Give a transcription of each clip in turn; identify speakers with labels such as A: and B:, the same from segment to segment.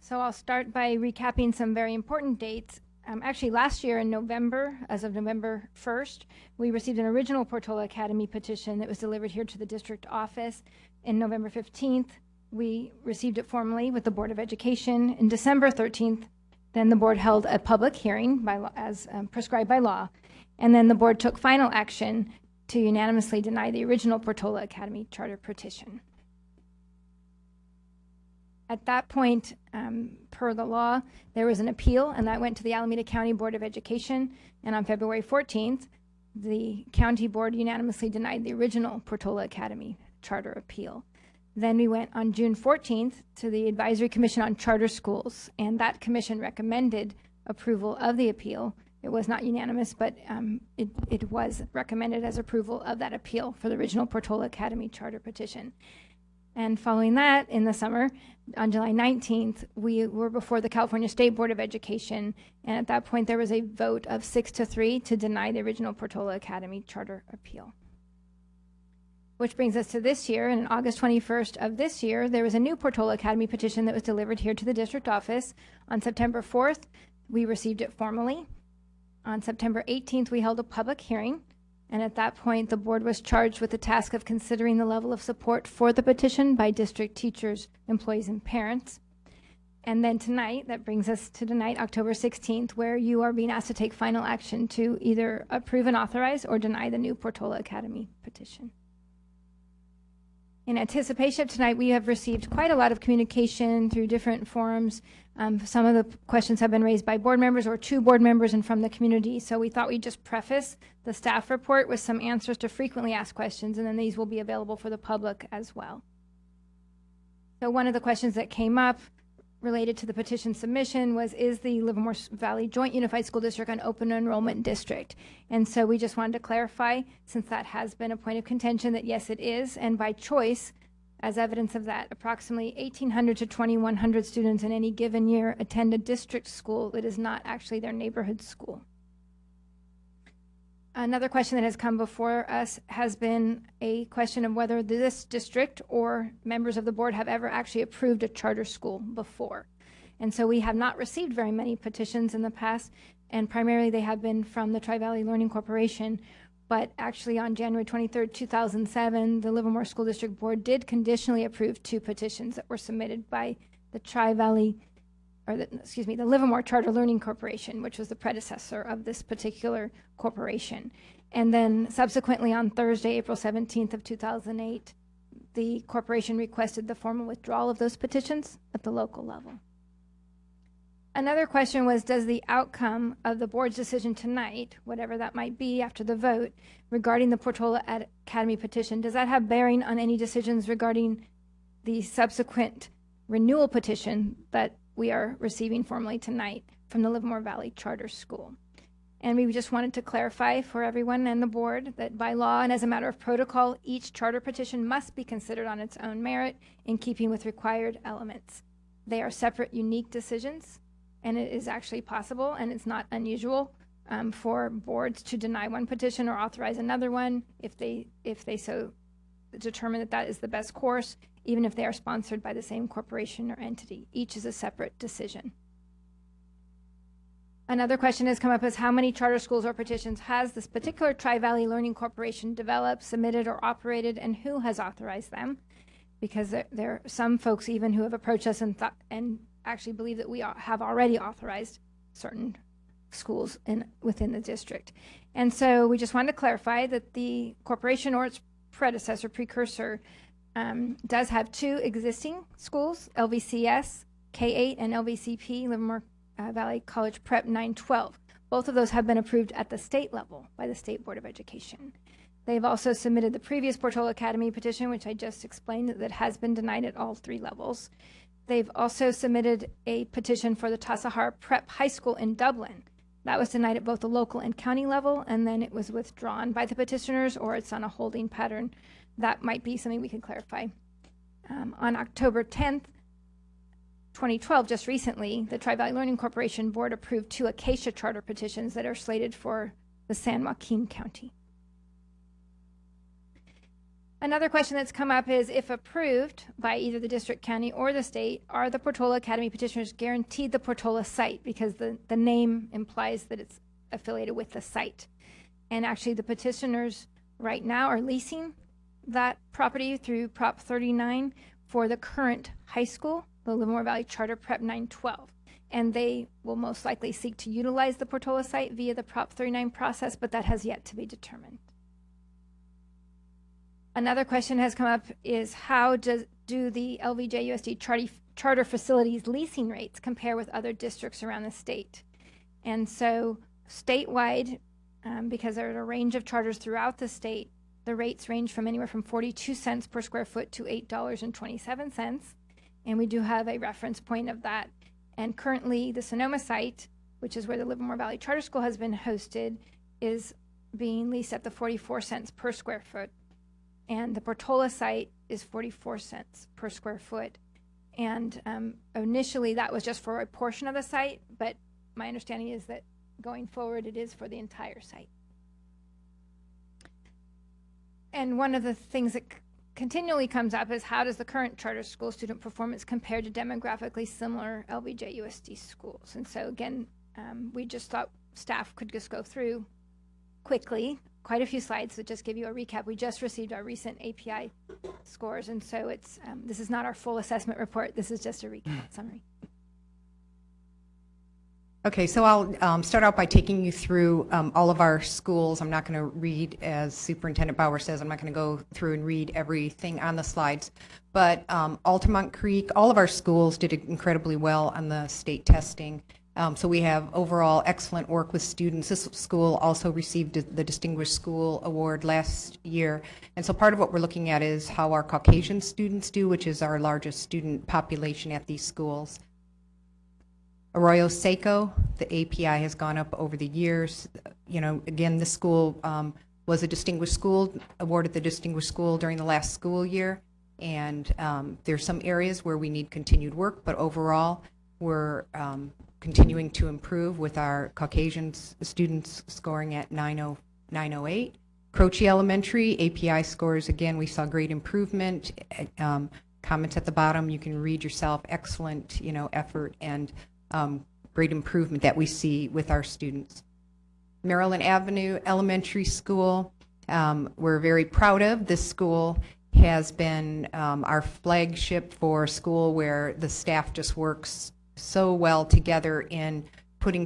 A: So I'll start by recapping some very important dates. Actually, last year in November, as of November 1st, we received an original Portola Academy petition that was delivered here to the district office. In November 15th, we received it formally with the Board of Education. In December 13th, then the board held a public hearing by law, as prescribed by law, and then the board took final action to unanimously deny the original Portola Academy charter petition. At that point, per the law, there was an appeal, and that went to the Alameda County Board of Education. And on February 14th, the county board unanimously denied the original Portola Academy charter appeal. Then we went on June 14th to the Advisory Commission on Charter Schools, and that commission recommended approval of the appeal. It was not unanimous, but it was recommended as approval of that appeal for the original Portola Academy charter petition. And following that, in the summer, on July 19th, we were before the California State Board of Education, and at that point there was a vote of 6-3 to deny the original Portola Academy charter appeal. Which brings us to this year, and on August 21st of this year, there was a new Portola Academy petition that was delivered here to the district office. On September 4th, we received it formally. On September 18th, we held a public hearing. And at that point, the board was charged with the task of considering the level of support for the petition by district teachers, employees, and parents. And then tonight, that brings us to tonight, October 16th, where you are being asked to take final action to either approve and authorize or deny the new Portola Academy petition. In anticipation of tonight, we have received quite a lot of communication through different forums. Some of the questions have been raised by board members or to board members and from the community. So we thought we'd just preface the staff report with some answers to frequently asked questions, and then these will be available for the public as well. So one of the questions that came up related to the petition submission was, is the Livermore Valley Joint Unified School District an open enrollment district? And so we just wanted to clarify, since that has been a point of contention, that yes, it is, and by choice. As evidence of that, approximately 1,800 to 2,100 students in any given year attend a district school that is not actually their neighborhood school. Another question that has come before us has been a question of whether this district or members of the board have ever actually approved a charter school before. And so we have not received very many petitions in the past, and primarily they have been from the Tri-Valley Learning Corporation. But actually on January 23rd, 2007, the Livermore School District Board did conditionally approve 2 petitions that were submitted by the the Livermore Charter Learning Corporation, which was the predecessor of this particular corporation. And then subsequently on Thursday, April 17th of 2008, the corporation requested the formal withdrawal of those petitions at the local level. Another question was, does the outcome of the board's decision tonight, whatever that might be after the vote, regarding the Portola Academy petition, does that have bearing on any decisions regarding the subsequent renewal petition that we are receiving formally tonight from the Livermore Valley Charter School? And we just wanted to clarify for everyone and the board that by law and as a matter of protocol, each charter petition must be considered on its own merit in keeping with required elements. They are separate, unique decisions. And it is actually possible, and it's not unusual for boards to deny one petition or authorize another one if they so determine that that is the best course, even if they are sponsored by the same corporation or entity. Each is a separate decision. Another question has come up as how many charter schools or petitions has this particular Tri-Valley Learning Corporation developed, submitted, or operated, and who has authorized them? Because there are some folks even who have approached us and actually believe that we have already authorized certain schools within the district. And so we just wanted to clarify that the corporation or its precursor, does have 2 existing schools, LVCS K-8 and LVCP, Livermore Valley College Prep 912. Both of those have been approved at the state level by the State Board of Education. They've also submitted the previous Portola Academy petition, which I just explained, that has been denied at all 3 levels. They've also submitted a petition for the Tassajara Prep High School in Dublin. That was denied at both the local and county level, and then it was withdrawn by the petitioners, or it's on a holding pattern. That might be something we can clarify. On October 10th, 2012, just recently, the Tri-Valley Learning Corporation Board approved 2 Acacia charter petitions that are slated for the San Joaquin County. Another question that's come up is, if approved by either the district, county, or the state, are the Portola Academy petitioners guaranteed the Portola site? Because the name implies that it's affiliated with the site. And actually, the petitioners right now are leasing that property through Prop 39 for the current high school, the Livermore Valley Charter Prep 912. And they will most likely seek to utilize the Portola site via the Prop 39 process, but that has yet to be determined. Another question has come up is, how do the LVJUSD charter facilities leasing rates compare with other districts around the state? And so statewide, because there's a range of charters throughout the state, the rates range from anywhere from 42 cents per square foot to $8.27. And we do have a reference point of that. And currently the Sonoma site, which is where the Livermore Valley Charter School has been hosted, is being leased at the 44 cents per square foot. And the Portola site is 44 cents per square foot. And initially that was just for a portion of the site, but my understanding is that going forward it is for the entire site. And one of the things that continually comes up is, how does the current charter school student performance compare to demographically similar LVJUSD schools? And so again, we just thought staff could just go through quickly quite a few slides that just give you a recap. We just received our recent API scores, and so it's this is not our full assessment report. This is just a recap summary.
B: Okay, so I'll start out by taking you through all of our schools. I'm not going to read, as Superintendent Bauer says, I'm not going to go through and read everything on the slides, but Altamont Creek, all of our schools did incredibly well on the state testing. So we have overall excellent work with students. This school also received the Distinguished School Award last year. And so part of what we're looking at is how our Caucasian students do, which is our largest student population at these schools. Arroyo Seco, the API has gone up over the years. You know, again, this school was a Distinguished School, awarded the Distinguished School during the last school year. And there's some areas where we need continued work, but overall, we're continuing to improve with our Caucasian students scoring at 908. Croce Elementary, API scores, again, we saw great improvement. Comments at the bottom, you can read yourself, excellent, you know, effort and great improvement that we see with our students. Maryland Avenue Elementary School, we're very proud of. This school has been our flagship for a school where the staff just works so well together in putting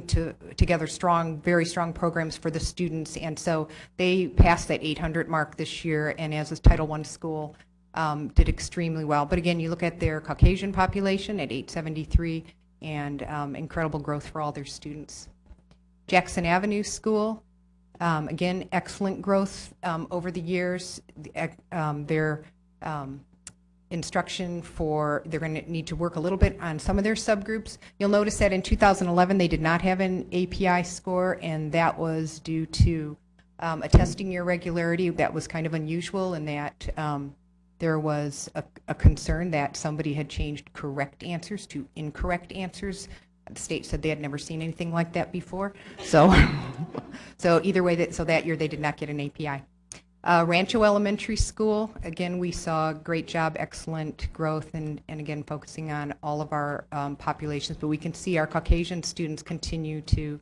B: together strong, very strong programs for the students. And so they passed that 800 mark this year, and as a Title I school, did extremely well. But again, you look at their Caucasian population at 873, and incredible growth for all their students. Jackson Avenue School, again, excellent growth over the years. Their instruction they're going to need to work a little bit on some of their subgroups. You'll notice that in 2011 they did not have an API score, and that was due to a testing irregularity that was kind of unusual, in that there was a concern that somebody had changed correct answers to incorrect answers. The state said they had never seen anything like that before. So, so either way, that year they did not get an API. Rancho Elementary School, again, we saw great job, excellent growth, and again, focusing on all of our populations, but we can see our Caucasian students continue to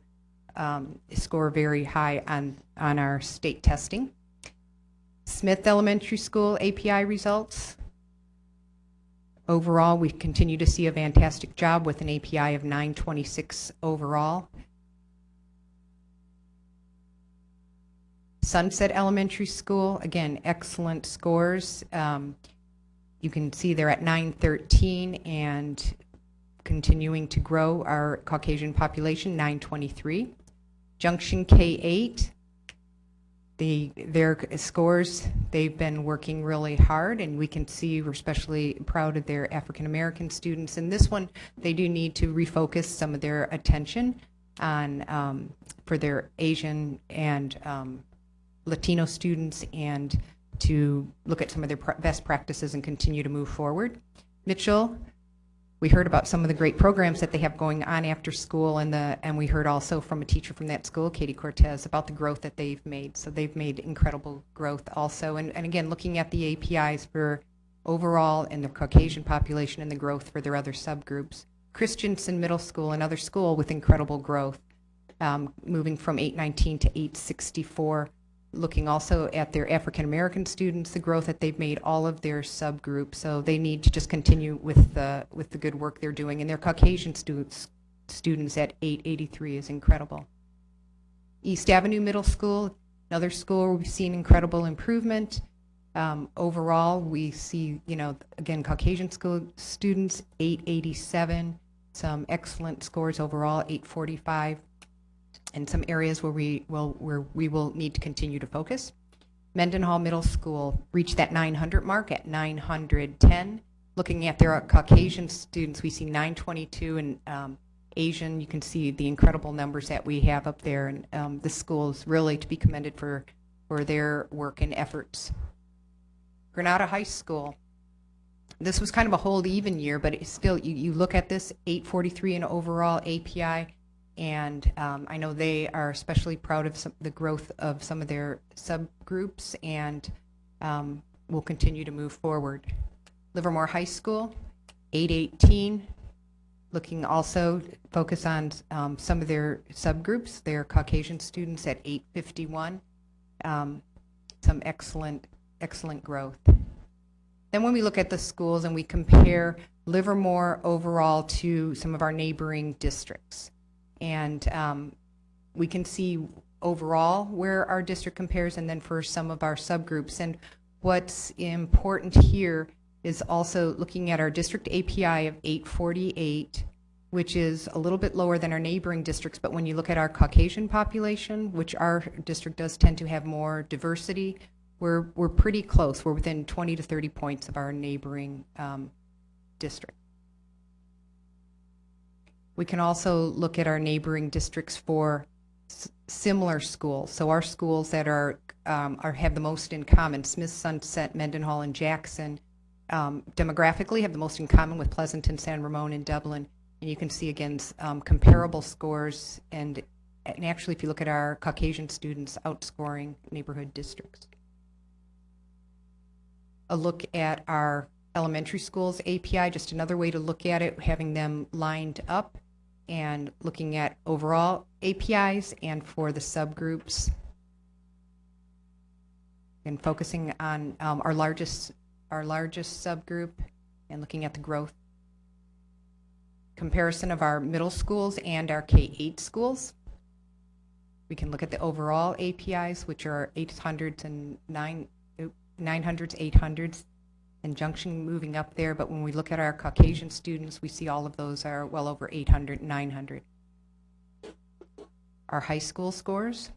B: score very high on our state testing. Smith Elementary School API results. Overall, we continue to see a fantastic job with an API of 926 overall. Sunset Elementary School, again, excellent scores. You can see they're at 913 and continuing to grow our Caucasian population, 923. Junction K8, their scores, they've been working really hard, and we can see we're especially proud of their African American students. And this one, they do need to refocus some of their attention on for their Asian and Latino students, and to look at some of their best practices and continue to move forward. Mitchell, we heard about some of the great programs that they have going on after school, and we heard also from a teacher from that school, Katie Cortez, about the growth that they've made. So they've made incredible growth also. And again, looking at the APIs for overall and the Caucasian population and the growth for their other subgroups. Christensen Middle School, another school with incredible growth, moving from 819 to 864. Looking also at their African American students, the growth that they've made, all of their subgroups. So they need to just continue with the good work they're doing. And their Caucasian students at 883 is incredible. East Avenue Middle School, another school where we've seen incredible improvement. Overall, we see, again, Caucasian school students, 887, some excellent scores overall, 845. And some areas where we will need to continue to focus. Mendenhall Middle School reached that 900 mark at 910. Looking at their Caucasian students, we see 922, and Asian, you can see the incredible numbers that we have up there. And this school is really to be commended for their work and efforts. Granada High School. This was kind of a hold even year, but it's still, you look at this, 843 in overall API. And I know they are especially proud of the growth of some of their subgroups, and will continue to move forward. Livermore High School, 818, looking also focus on some of their subgroups, their Caucasian students at 851, some excellent growth. Then when we look at the schools and we compare Livermore overall to some of our neighboring districts, and we can see overall where our district compares, and then for some of our subgroups. And what's important here is also looking at our district API of 848, which is a little bit lower than our neighboring districts. But when you look at our Caucasian population, which our district does tend to have more diversity, we're pretty close. We're within 20 to 30 points of our neighboring district. We can also look at our neighboring districts for similar schools. So our schools that have the most in common, Smith, Sunset, Mendenhall, and Jackson, demographically have the most in common with Pleasanton, San Ramon, and Dublin. And you can see, again, comparable scores, and actually, if you look at our Caucasian students, outscoring neighborhood districts. A look at our elementary schools API, just another way to look at it, having them lined up and looking at overall APIs and for the subgroups, and focusing on our largest subgroup and looking at the growth. Comparison of our middle schools and our K-8 schools. We can look at the overall APIs, which are 800s and 900s, 800s. And Junction moving up there, but when we look at our Caucasian students, we see all of those are well over 800, 900. Our high school scores.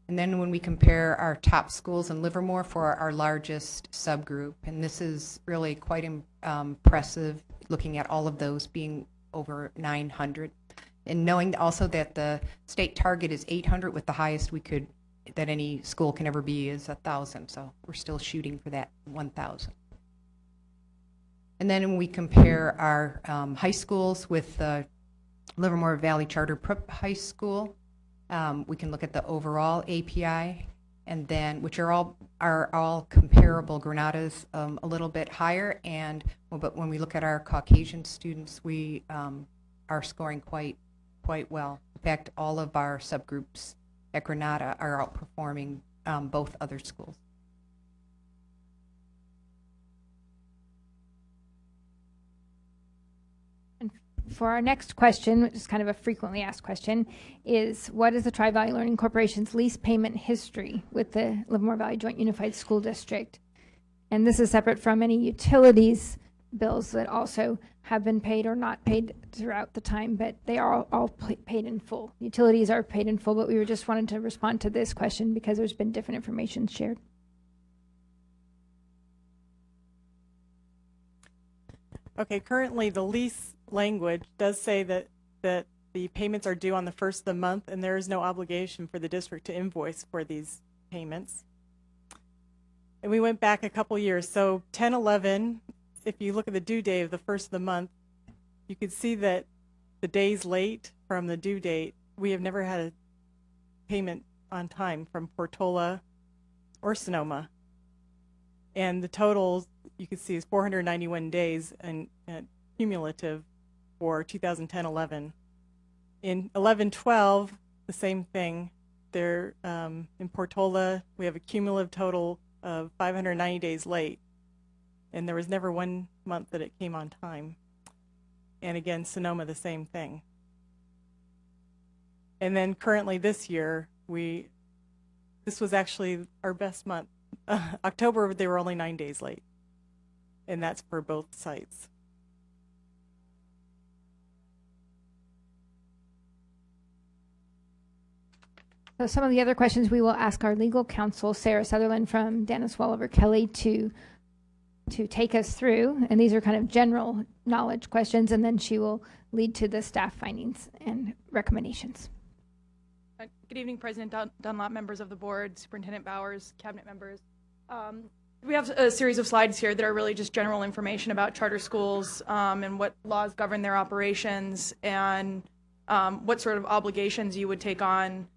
B: And then when we compare our top schools in Livermore for our largest subgroup, and this is really quite impressive, looking at all of those being over 900. And knowing also that the state target is 800, with the highest that any school can ever be is 1,000, so we're still shooting for that 1,000. And then when we compare our high schools with the Livermore Valley Charter Prep High School, we can look at the overall API, and then which are all comparable. Granada's a little bit higher, but when we look at our Caucasian students, we are scoring quite well. In fact, all of our subgroups at Granada are outperforming both other schools.
A: And for our next question, which is kind of a frequently asked question, is what is the Tri-Valley Learning Corporation's lease payment history with the Livermore Valley Joint Unified School District? And this is separate from any utilities bills that also have been paid or not paid throughout the time, but they are all paid in full. Utilities are paid in full, but we were just wanted to respond to this question because there's been different information shared.
C: Okay, currently the lease language does say that the payments are due on the first of the month, and there is no obligation for the district to invoice for these payments. And we went back a couple years. So 10/11, if you look at the due date of the first of the month, you could see that the days late from the due date, we have never had a payment on time from Portola or Sonoma. And the total you can see is 491 days and cumulative for 2010-11. In 11-12, the same thing. There in Portola, we have a cumulative total of 590 days late, and there was never one month that it came on time. And again, Sonoma, the same thing. And then currently this year, this was actually our best month. October, they were only 9 days late, and that's for both sites.
A: So some of the other questions we will ask our legal counsel, Sarah Sutherland from Dennis Walliver Kelly, to take us through. And these are kind of general knowledge questions, and then she will lead to the staff findings and recommendations.
D: Good evening, President Dunlop, members of the board, Superintendent Bowers, cabinet members. We have a series of slides here that are really just general information about charter schools and what laws govern their operations and what sort of obligations you would take on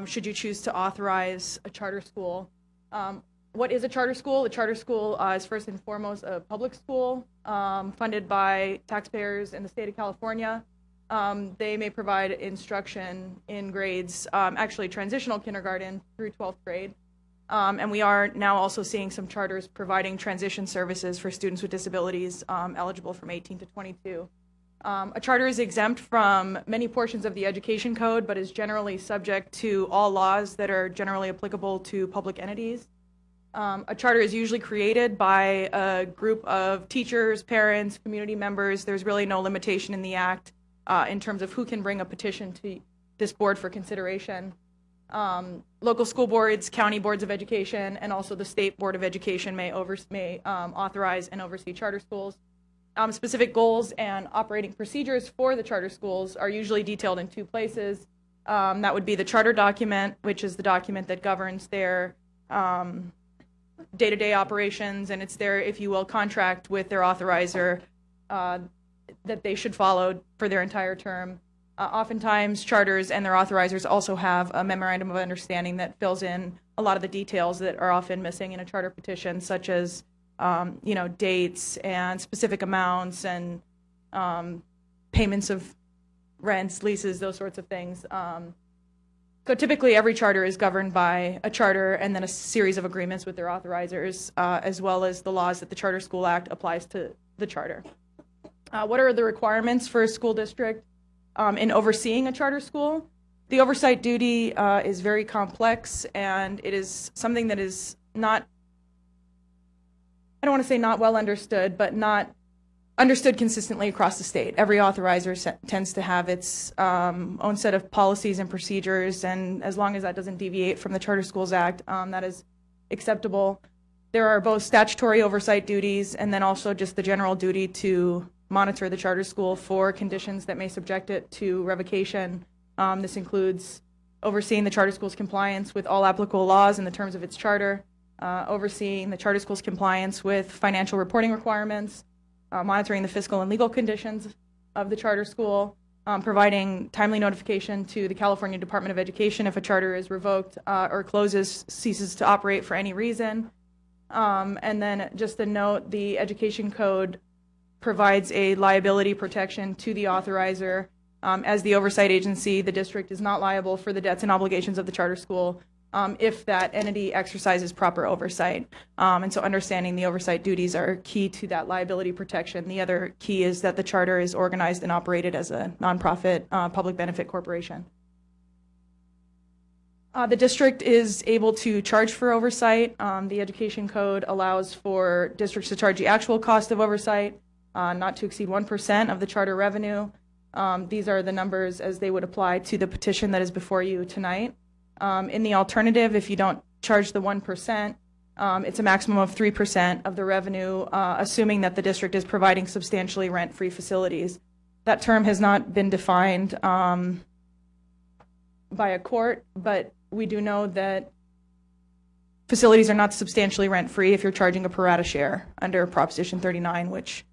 D: should you choose to authorize a charter school. What is a charter school? A charter school is first and foremost a public school funded by taxpayers in the state of California. They may provide instruction in grades, actually transitional kindergarten through 12th grade. And we are now also seeing some charters providing transition services for students with disabilities eligible from 18 to 22. A charter is exempt from many portions of the education code, but is generally subject to all laws that are generally applicable to public entities. A charter is usually created by a group of teachers, parents, community members. There's really no limitation in the Act in terms of who can bring a petition to this board for consideration. Local school boards, county boards of education, and also the state board of education may authorize and oversee charter schools. Specific goals and operating procedures for the charter schools are usually detailed in two places. That would be the charter document, which is the document that governs their day-to-day operations, and it's their, if you will, contract with their authorizer that they should follow for their entire term. Oftentimes, charters and their authorizers also have a memorandum of understanding that fills in a lot of the details that are often missing in a charter petition, such as dates and specific amounts and payments of rents, leases, those sorts of things. So typically every charter is governed by a charter and then a series of agreements with their authorizers, as well as the laws that the Charter School Act applies to the charter. What are the requirements for a school district in overseeing a charter school? The oversight duty is very complex, and it is something that is not, I don't want to say not well understood, but not understood consistently across the state. Every authorizer tends to have its own set of policies and procedures, and as long as that doesn't deviate from the Charter Schools Act, that is acceptable. There are both statutory oversight duties and then also just the general duty to monitor the charter school for conditions that may subject it to revocation. This includes overseeing the charter school's compliance with all applicable laws and the terms of its charter, overseeing the charter school's compliance with financial reporting requirements, monitoring the fiscal and legal conditions of the charter school, providing timely notification to the California Department of Education if a charter is revoked or ceases to operate for any reason. And then just a note, the Education Code provides a liability protection to the authorizer. As the oversight agency, the district is not liable for the debts and obligations of the charter school if that entity exercises proper oversight. And so understanding the oversight duties are key to that liability protection. The other key is that the charter is organized and operated as a nonprofit public benefit corporation. The district is able to charge for oversight. The Education Code allows for districts to charge the actual cost of oversight, not to exceed 1% of the charter revenue. These are the numbers as they would apply to the petition that is before you tonight. In the alternative, if you don't charge the 1%, it's a maximum of 3% of the revenue, assuming that the district is providing substantially rent-free facilities. That term has not been defined by a court, but we do know that facilities are not substantially rent-free if you're charging a pro rata share under Proposition 39, which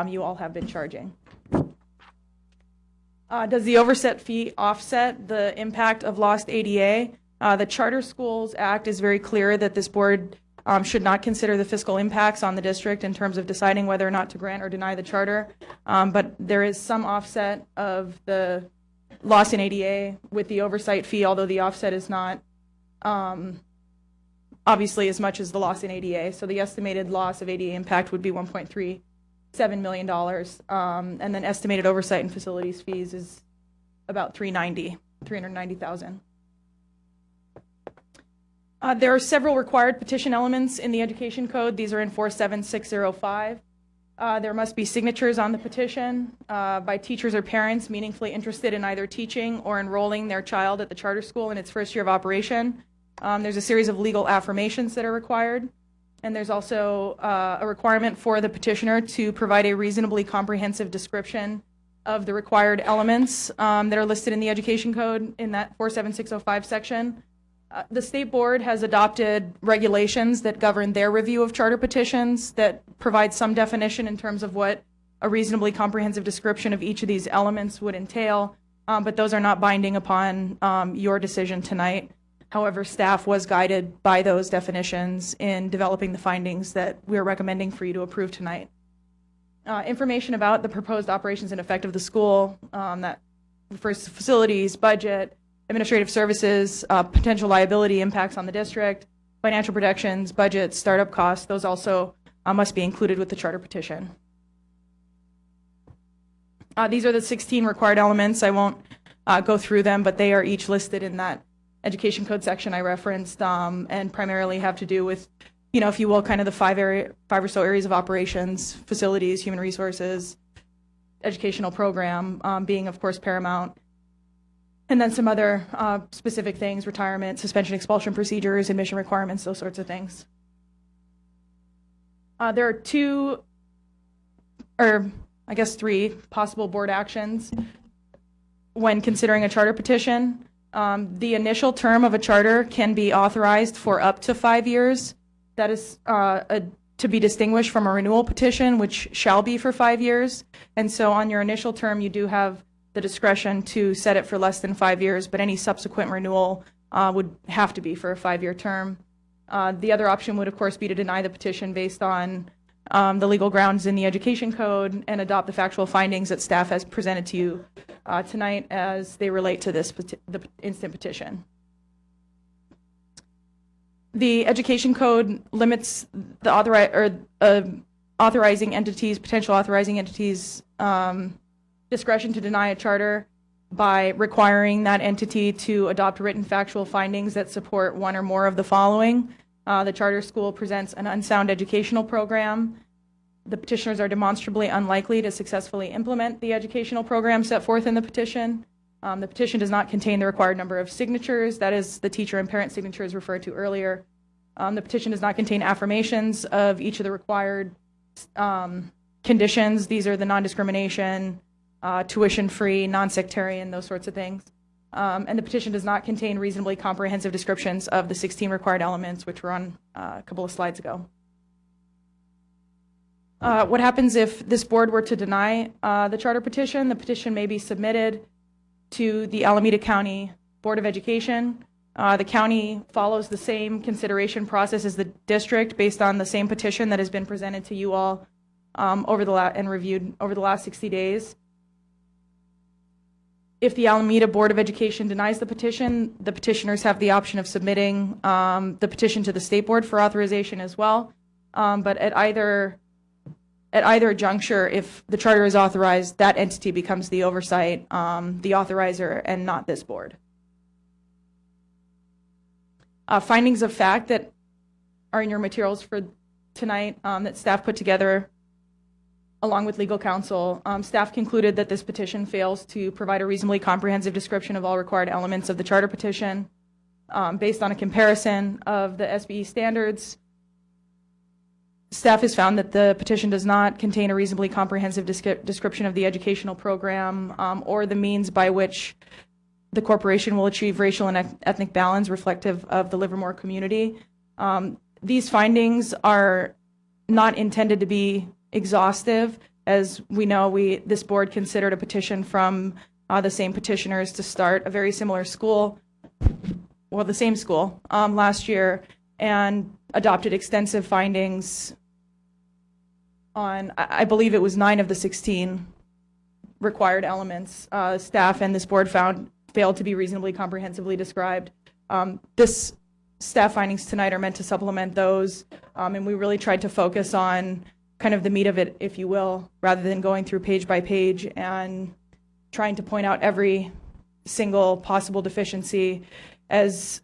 D: you all have been charging. Does the overset fee offset the impact of lost ADA? The Charter Schools Act is very clear that this board should not consider the fiscal impacts on the district in terms of deciding whether or not to grant or deny the charter, but there is some offset of the loss in ADA with the oversight fee, although the offset is not obviously as much as the loss in ADA. So the estimated loss of ADA impact would be $1.37 million, and then estimated oversight and facilities fees is about $390,000. There are several required petition elements in the Education Code. These are in 47605. There must be signatures on the petition by teachers or parents meaningfully interested in either teaching or enrolling their child at the charter school in its first year of operation. There's a series of legal affirmations that are required, and there's also a requirement for the petitioner to provide a reasonably comprehensive description of the required elements that are listed in the Education Code in that 47605 section. The State Board has adopted regulations that govern their review of charter petitions that provide some definition in terms of what a reasonably comprehensive description of each of these elements would entail, but those are not binding upon your decision tonight. However, staff was guided by those definitions in developing the findings that we are recommending for you to approve tonight. Information about the proposed operations and effect of the school that refers to facilities, budget, administrative services, potential liability impacts on the district, financial projections, budgets, startup costs, those also must be included with the charter petition. These are the 16 required elements. I won't go through them, but they are each listed in that Education Code section I referenced, and primarily have to do with, you know, if you will, kind of the five or so areas of operations: facilities, human resources, educational program being, of course, paramount. And then some other specific things: retirement, suspension, expulsion procedures, admission requirements, those sorts of things. There are two, or I guess three, possible board actions when considering a charter petition. The initial term of a charter can be authorized for up to 5 years. That is to be distinguished from a renewal petition, which shall be for 5 years. And so on your initial term, you do have the discretion to set it for less than 5 years, but any subsequent renewal would have to be for a 5-year term. The other option would, of course, be to deny the petition based on the legal grounds in the Education Code and adopt the factual findings that staff has presented to you tonight as they relate to this the instant petition. The Education Code limits the authorizing entities, potential authorizing entities, discretion to deny a charter by requiring that entity to adopt written factual findings that support one or more of the following. The charter school presents an unsound educational program. The petitioners are demonstrably unlikely to successfully implement the educational program set forth in the petition. The petition does not contain the required number of signatures, that is the teacher and parent signatures referred to earlier. The petition does not contain affirmations of each of the required conditions. These are the non-discrimination, tuition-free, non-sectarian, those sorts of things. And the petition does not contain reasonably comprehensive descriptions of the 16 required elements, which were on a couple of slides ago. What happens if this board were to deny the charter petition? The petition may be submitted to the Alameda County Board of Education. The county follows the same consideration process as the district based on the same petition that has been presented to you all and reviewed over the last 60 days. If the Alameda Board of Education denies the petition, the petitioners have the option of submitting the petition to the State Board for authorization as well. But at either juncture, if the charter is authorized, that entity becomes the oversight, the authorizer, and not this board. Findings of fact that are in your materials for tonight that staff put together along with legal counsel. Staff concluded that this petition fails to provide a reasonably comprehensive description of all required elements of the charter petition. Based on a comparison of the SBE standards, staff has found that the petition does not contain a reasonably comprehensive description of the educational program or the means by which the corporation will achieve racial and ethnic balance reflective of the Livermore community. These findings are not intended to be exhaustive. As we know, this board considered a petition from the same petitioners to start a very similar school, well, the same school, last year, and adopted extensive findings on, I believe it was 9 of the 16 required elements. Staff and this board failed to be reasonably comprehensively described. This staff findings tonight are meant to supplement those, and we really tried to focus on kind of the meat of it, if you will, rather than going through page by page and trying to point out every single possible deficiency. As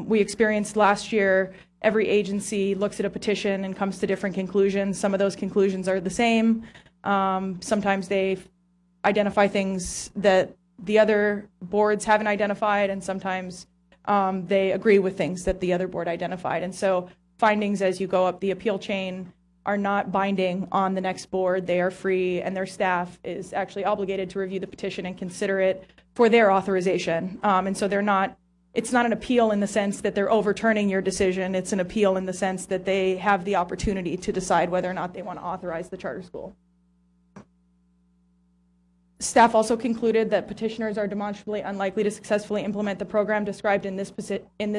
D: we experienced last year, every agency looks at a petition and comes to different conclusions. Some of those conclusions are the same. Sometimes they identify things that the other boards haven't identified, and sometimes they agree with things that the other board identified. And so findings as you go up the appeal chain are not binding on the next board. They are free, and their staff is actually obligated to review the petition and consider it for their authorization. And so it's not an appeal in the sense that they're overturning your decision. It's an appeal in the sense that they have the opportunity to decide whether or not they want to authorize the charter school. Staff also concluded that petitioners are demonstrably unlikely to successfully implement the program described in this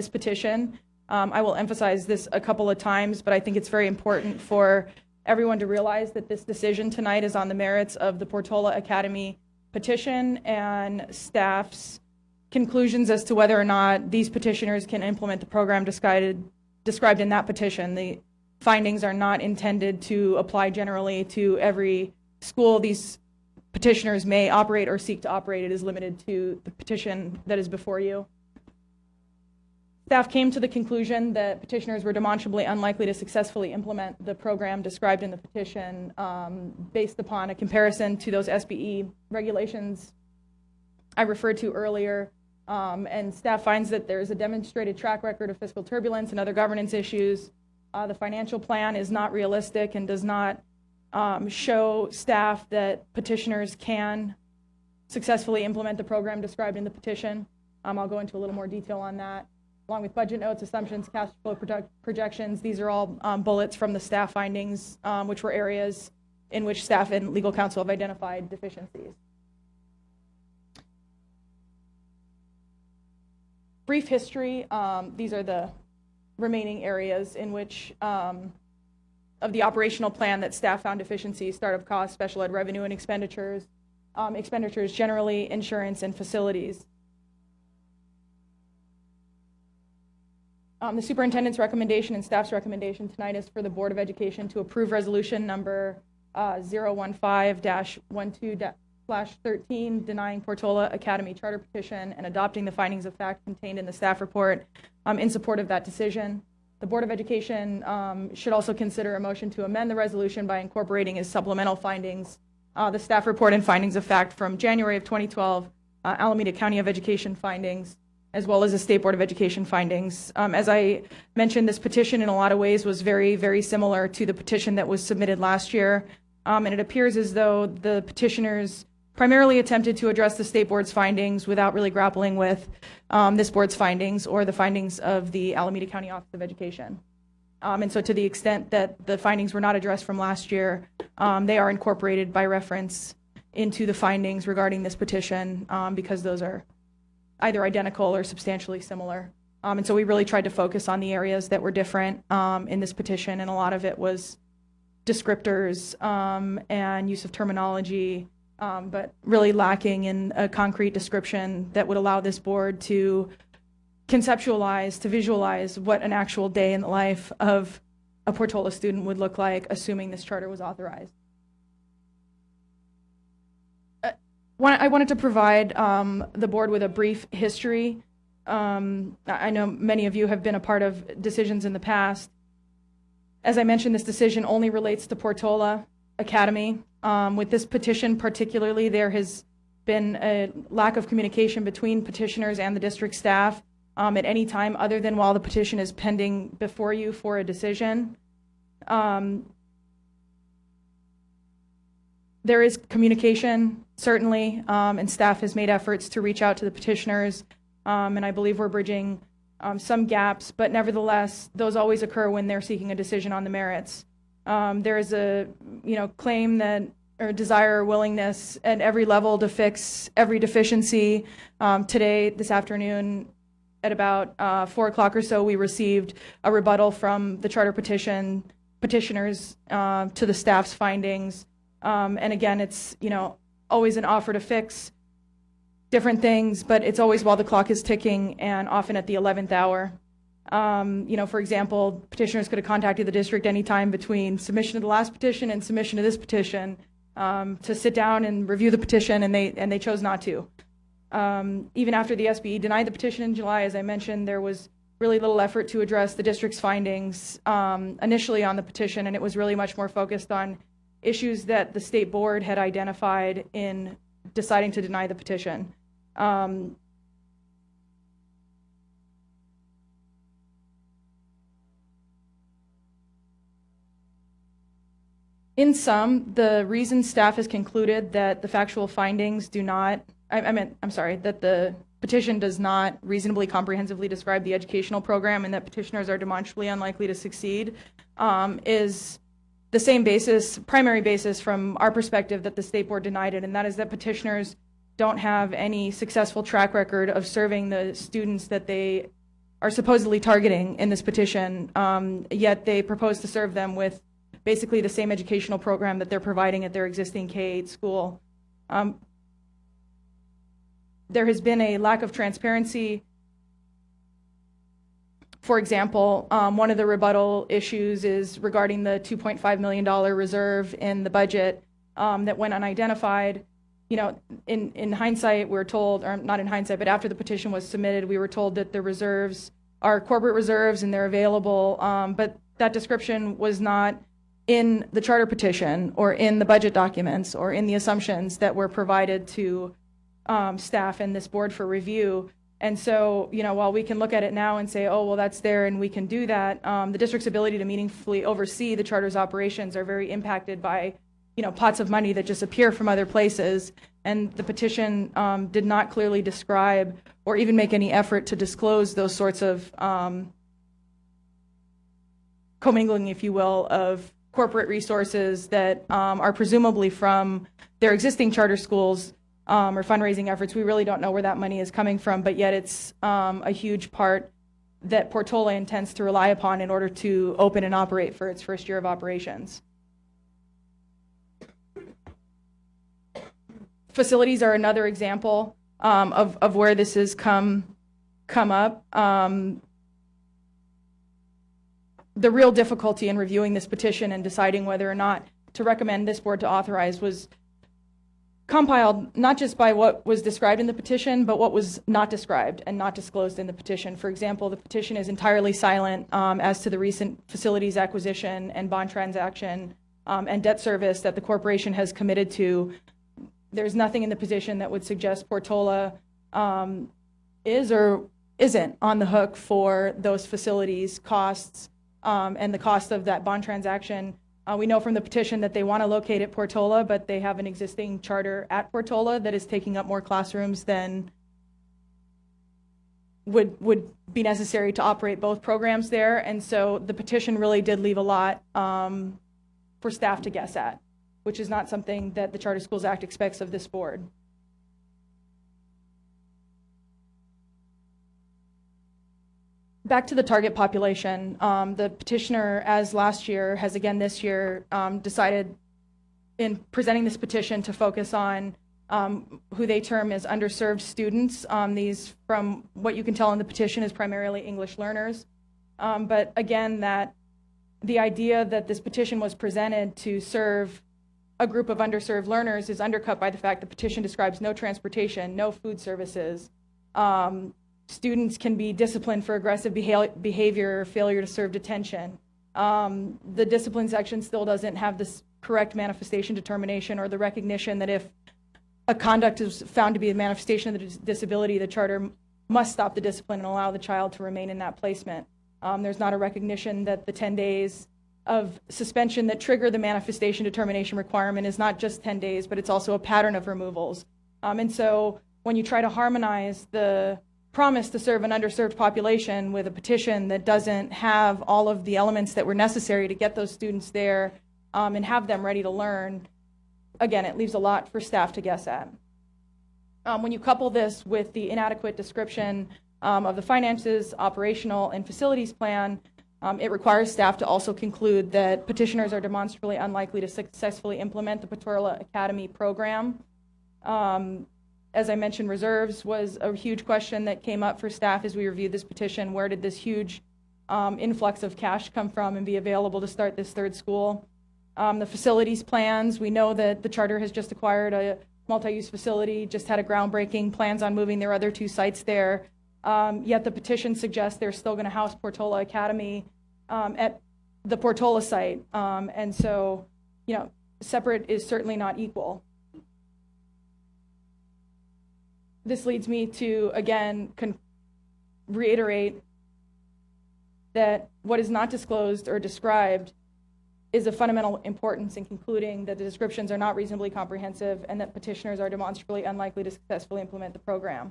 D: petition. I will emphasize this a couple of times, but I think it's very important for everyone to realize that this decision tonight is on the merits of the Portola Academy petition and staff's conclusions as to whether or not these petitioners can implement the program described in that petition. The findings are not intended to apply generally to every school these petitioners may operate or seek to operate. It is limited to the petition that is before you. Staff came to the conclusion that petitioners were demonstrably unlikely to successfully implement the program described in the petition based upon a comparison to those SBE regulations I referred to earlier. And staff finds that there is a demonstrated track record of fiscal turbulence and other governance issues. The financial plan is not realistic and does not show staff that petitioners can successfully implement the program described in the petition. I'll go into a little more detail on that. Along with budget notes, assumptions, cash flow projections, these are all bullets from the staff findings, which were areas in which staff and legal counsel have identified deficiencies. Brief history, these are the remaining areas in which of the operational plan that staff found deficiencies: startup costs, special ed revenue and expenditures, expenditures generally, insurance, and facilities. The superintendent's recommendation and staff's recommendation tonight is for the Board of Education to approve resolution number 015-12/13 denying Portola Academy charter petition and adopting the findings of fact contained in the staff report in support of that decision. The Board of Education should also consider a motion to amend the resolution by incorporating as supplemental findings the staff report and findings of fact from January of 2012, Alameda County of Education findings, as well as the State Board of Education findings. As I mentioned, this petition in a lot of ways was very, very similar to the petition that was submitted last year. And it appears as though the petitioners primarily attempted to address the State Board's findings without really grappling with this board's findings or the findings of the Alameda County Office of Education. And so to the extent that the findings were not addressed from last year, they are incorporated by reference into the findings regarding this petition because those are either identical or substantially similar. And so we really tried to focus on the areas that were different in this petition, and a lot of it was descriptors and use of terminology, but really lacking in a concrete description that would allow this board to conceptualize, to visualize what an actual day in the life of a Portola student would look like, assuming this charter was authorized. I wanted to provide the board with a brief history. I know many of you have been a part of decisions in the past. As I mentioned, this decision only relates to Portola Academy. With this petition particularly, there has been a lack of communication between petitioners and the district staff at any time other than while the petition is pending before you for a decision. There is communication, certainly, and staff has made efforts to reach out to the petitioners, and I believe we're bridging some gaps, but nevertheless, those always occur when they're seeking a decision on the merits. There is a claim that or desire or willingness at every level to fix every deficiency. This afternoon, at about 4 o'clock or so, we received a rebuttal from the charter petitioners to the staff's findings. And again, it's always an offer to fix different things, but it's always while the clock is ticking and often at the 11th hour. For example, petitioners could have contacted the district anytime between submission of the last petition and submission of this petition to sit down and review the petition, and they chose not to. Even after the SBE denied the petition in July, as I mentioned, there was really little effort to address the district's findings initially on the petition, and it was really much more focused on issues that the state board had identified in deciding to deny the petition. In sum, the reason staff has concluded that the factual findings do not, that the petition does not reasonably comprehensively describe the educational program and that petitioners are demonstrably unlikely to succeed is the same primary basis from our perspective that the state board denied it, and that is that petitioners don't have any successful track record of serving the students that they are supposedly targeting in this petition, yet they propose to serve them with basically the same educational program that they're providing at their existing K-8 school. There has been a lack of transparency. For example, one of the rebuttal issues is regarding the $2.5 million reserve in the budget that went unidentified. In hindsight, we're told, or not in hindsight, but after the petition was submitted, we were told that the reserves are corporate reserves and they're available, but that description was not in the charter petition or in the budget documents or in the assumptions that were provided to staff and this board for review. And so, while we can look at it now and say, oh, well, that's there and we can do that, the district's ability to meaningfully oversee the charter's operations are very impacted by, pots of money that just appear from other places. And the petition did not clearly describe or even make any effort to disclose those sorts of commingling, if you will, of corporate resources that are presumably from their existing charter schools or fundraising efforts. We really don't know where that money is coming from, but yet it's a huge part that Portola intends to rely upon in order to open and operate for its first year of operations. Facilities are another example of where this has come up. The real difficulty in reviewing this petition and deciding whether or not to recommend this board to authorize was compiled not just by what was described in the petition, but what was not described and not disclosed in the petition. For example, the petition is entirely silent as to the recent facilities acquisition and bond transaction and debt service that the corporation has committed to. There's nothing in the petition that would suggest Portola is or isn't on the hook for those facilities costs and the cost of that bond transaction. We know from the petition that they want to locate at Portola, but they have an existing charter at Portola that is taking up more classrooms than would be necessary to operate both programs there. And so the petition really did leave a lot for staff to guess at, which is not something that the Charter Schools Act expects of this board. Back to the target population, the petitioner, as last year, has again this year decided in presenting this petition to focus on who they term as underserved students. These, from what you can tell in the petition, is primarily English learners. But again, that the idea that this petition was presented to serve a group of underserved learners is undercut by the fact the petition describes no transportation, no food services. Students can be disciplined for aggressive behavior or failure to serve detention. The discipline section still doesn't have this correct manifestation determination or the recognition that if a conduct is found to be a manifestation of the disability, the charter must stop the discipline and allow the child to remain in that placement. There's not a recognition that the 10 days of suspension that trigger the manifestation determination requirement is not just 10 days, but it's also a pattern of removals. And so when you try to harmonize the promise to serve an underserved population with a petition that doesn't have all of the elements that were necessary to get those students there and have them ready to learn, again, it leaves a lot for staff to guess at. When you couple this with the inadequate description of the finances, operational, and facilities plan, it requires staff to also conclude that petitioners are demonstrably unlikely to successfully implement the Portola Academy program. As I mentioned, reserves was a huge question that came up for staff as we reviewed this petition. Where did this huge influx of cash come from and be available to start this third school? The facilities plans, we know that the charter has just acquired a multi-use facility, just had a groundbreaking, plans on moving their other 2 sites there. Yet the petition suggests they're still going to house Portola Academy at the Portola site. And so, separate is certainly not equal. This leads me to, again, reiterate that what is not disclosed or described is of fundamental importance in concluding that the descriptions are not reasonably comprehensive and that petitioners are demonstrably unlikely to successfully implement the program.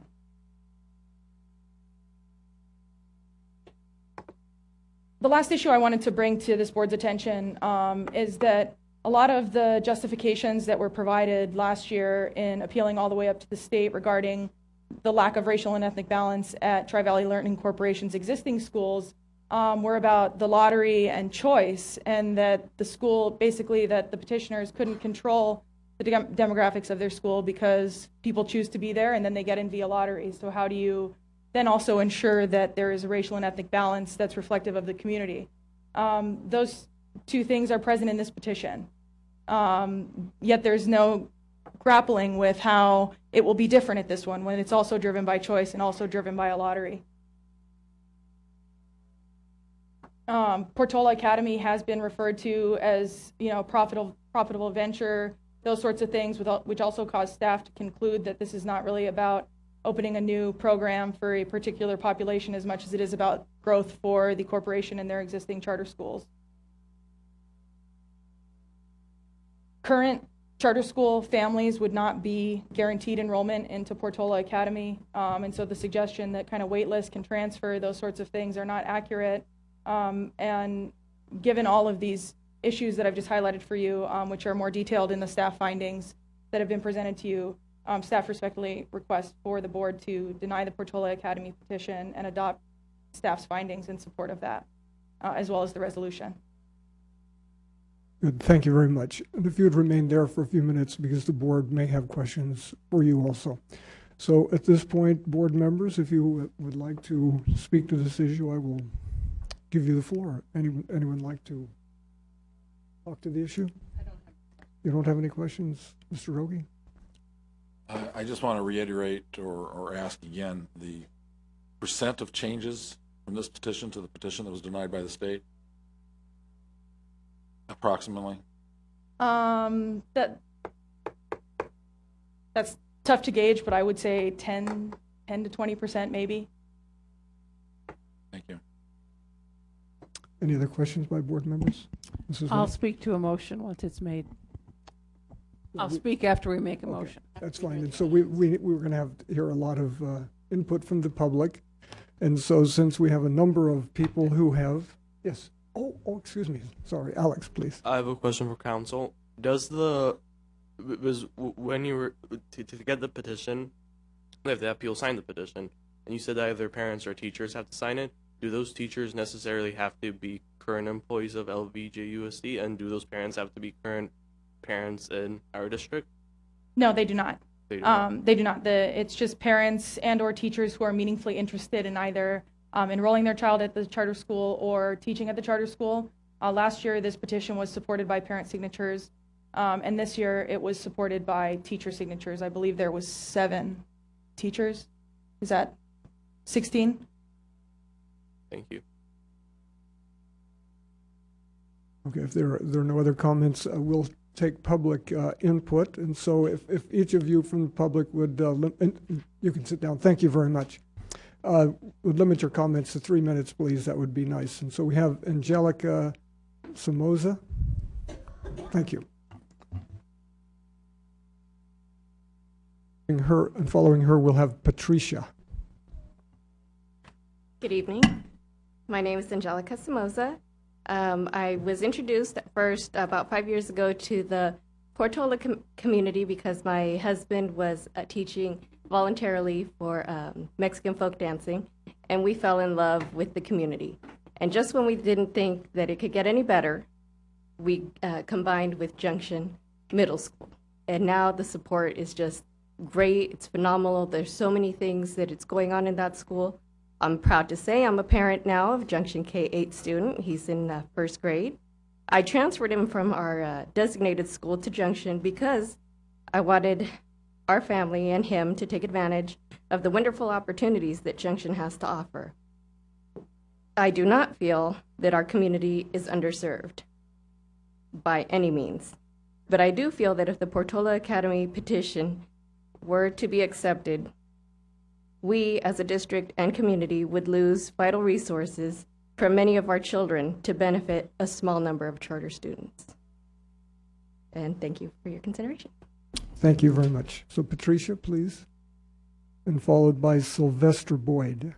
D: The last issue I wanted to bring to this board's attention is that a lot of the justifications that were provided last year in appealing all the way up to the state regarding the lack of racial and ethnic balance at Tri-Valley Learning Corporation's existing schools were about the lottery and choice, and that the school, basically that the petitioners couldn't control the demographics of their school because people choose to be there and then they get in via lottery. So how do you then also ensure that there is a racial and ethnic balance that's reflective of the community? Those 2 things are present in this petition. Yet there's no grappling with how it will be different at this one when it's also driven by choice and also driven by a lottery. Portola Academy has been referred to as, profitable venture, those sorts of things, which also cause staff to conclude that this is not really about opening a new program for a particular population as much as it is about growth for the corporation and their existing charter schools. Current charter school families would not be guaranteed enrollment into Portola Academy, and so the suggestion that kind of wait lists can transfer, those sorts of things are not accurate. And given all of these issues that I've just highlighted for you, which are more detailed in the staff findings that have been presented to you, staff respectfully request for the board to deny the Portola Academy petition and adopt staff's findings in support of that, as well as the resolution.
E: Good. Thank you very much. And if you would remain there for a few minutes, because the board may have questions for you also. So at this point, board members, if you would like to speak to this issue, I will give you the floor. Anyone like to talk to the issue? You don't have any questions, Mr. Rogie?
F: I just want to reiterate or ask again the percent of changes from this petition to the petition that was denied by the state, approximately.
D: That's tough to gauge, but I would say 10 to 20% maybe.
F: Thank you.
E: Any other questions by board members?
G: I'll speak to a motion once it's made. I'll speak after we make a motion.
E: That's fine. And so we were going to have here a lot of input from the public. And so since we have a number of people who have, yes. Oh, excuse me. Sorry, Alex, please.
H: I have a question for council. When you were to get the petition, they have to have people sign the petition, and you said that either parents or teachers have to sign it. Do those teachers necessarily have to be current employees of LVJUSD, and do those parents have to be current parents in our district?
D: No, they do not.
H: They do not.
D: They do not. It's just parents and or teachers who are meaningfully interested in either enrolling their child at the charter school or teaching at the charter school. Last year, this petition was supported by parent signatures, and this year it was supported by teacher signatures. I believe there was 7 teachers. Is that 16?
H: Thank you.
E: Okay, if there are no other comments, we'll take public input. And so if each of you from the public would, you can sit down. Thank you very much. Would limit your comments to 3 minutes, please. That would be nice. And so we have Angelica Somoza. Thank you. And following her, we'll have Patricia.
I: Good evening. My name is Angelica Somoza. I was introduced at first about 5 years ago to the Portola community because my husband was teaching voluntarily for Mexican folk dancing, and we fell in love with the community. And just when we didn't think that it could get any better, we combined with Junction Middle School. And now the support is just great. It's phenomenal. There's so many things that it's going on in that school. I'm proud to say I'm a parent now of Junction K-8 student. He's in first grade. I transferred him from our designated school to Junction because I wanted our family and him to take advantage of the wonderful opportunities that Junction has to offer. I do not feel that our community is underserved by any means, but I do feel that if the Portola Academy petition were to be accepted, we as a district and community would lose vital resources for many of our children to benefit a small number of charter students. And thank you for your consideration.
E: Thank you very much. So Patricia, please, and followed by Sylvester Boyd.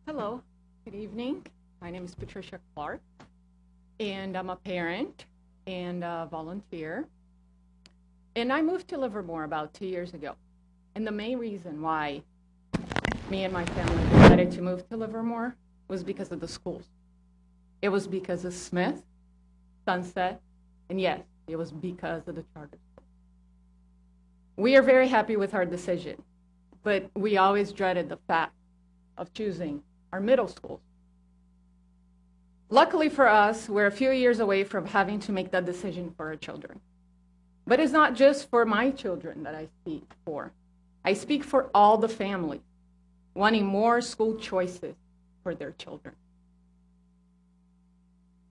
J: Hello, good evening. My name is Patricia Clark, and I'm a parent and a volunteer. And I moved to Livermore about 2 years ago. And the main reason why me and my family decided to move to Livermore was because of the schools. It was because of Smith, Sunset, and yes, it was because of the charter school. We are very happy with our decision, but we always dreaded the fact of choosing our middle schools. Luckily for us, we're a few years away from having to make that decision for our children. But it's not just for my children that I speak for. I speak for all the families wanting more school choices for their children.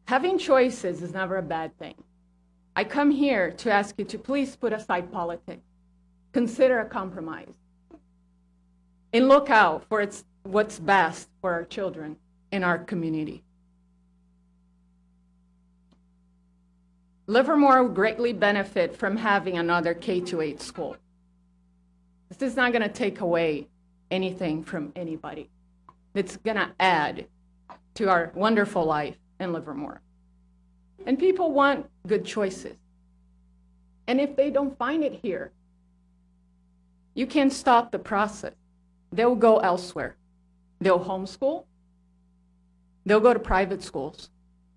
J: Having choices is never a bad thing. I come here to ask you to please put aside politics. Consider a compromise. And look out for what's best for our children in our community. Livermore will greatly benefit from having another K-8 school. This is not going to take away anything from anybody. It's going to add to our wonderful life in Livermore. And people want good choices. And if they don't find it here, you can't stop the process. They'll go elsewhere. They'll homeschool. They'll go to private schools,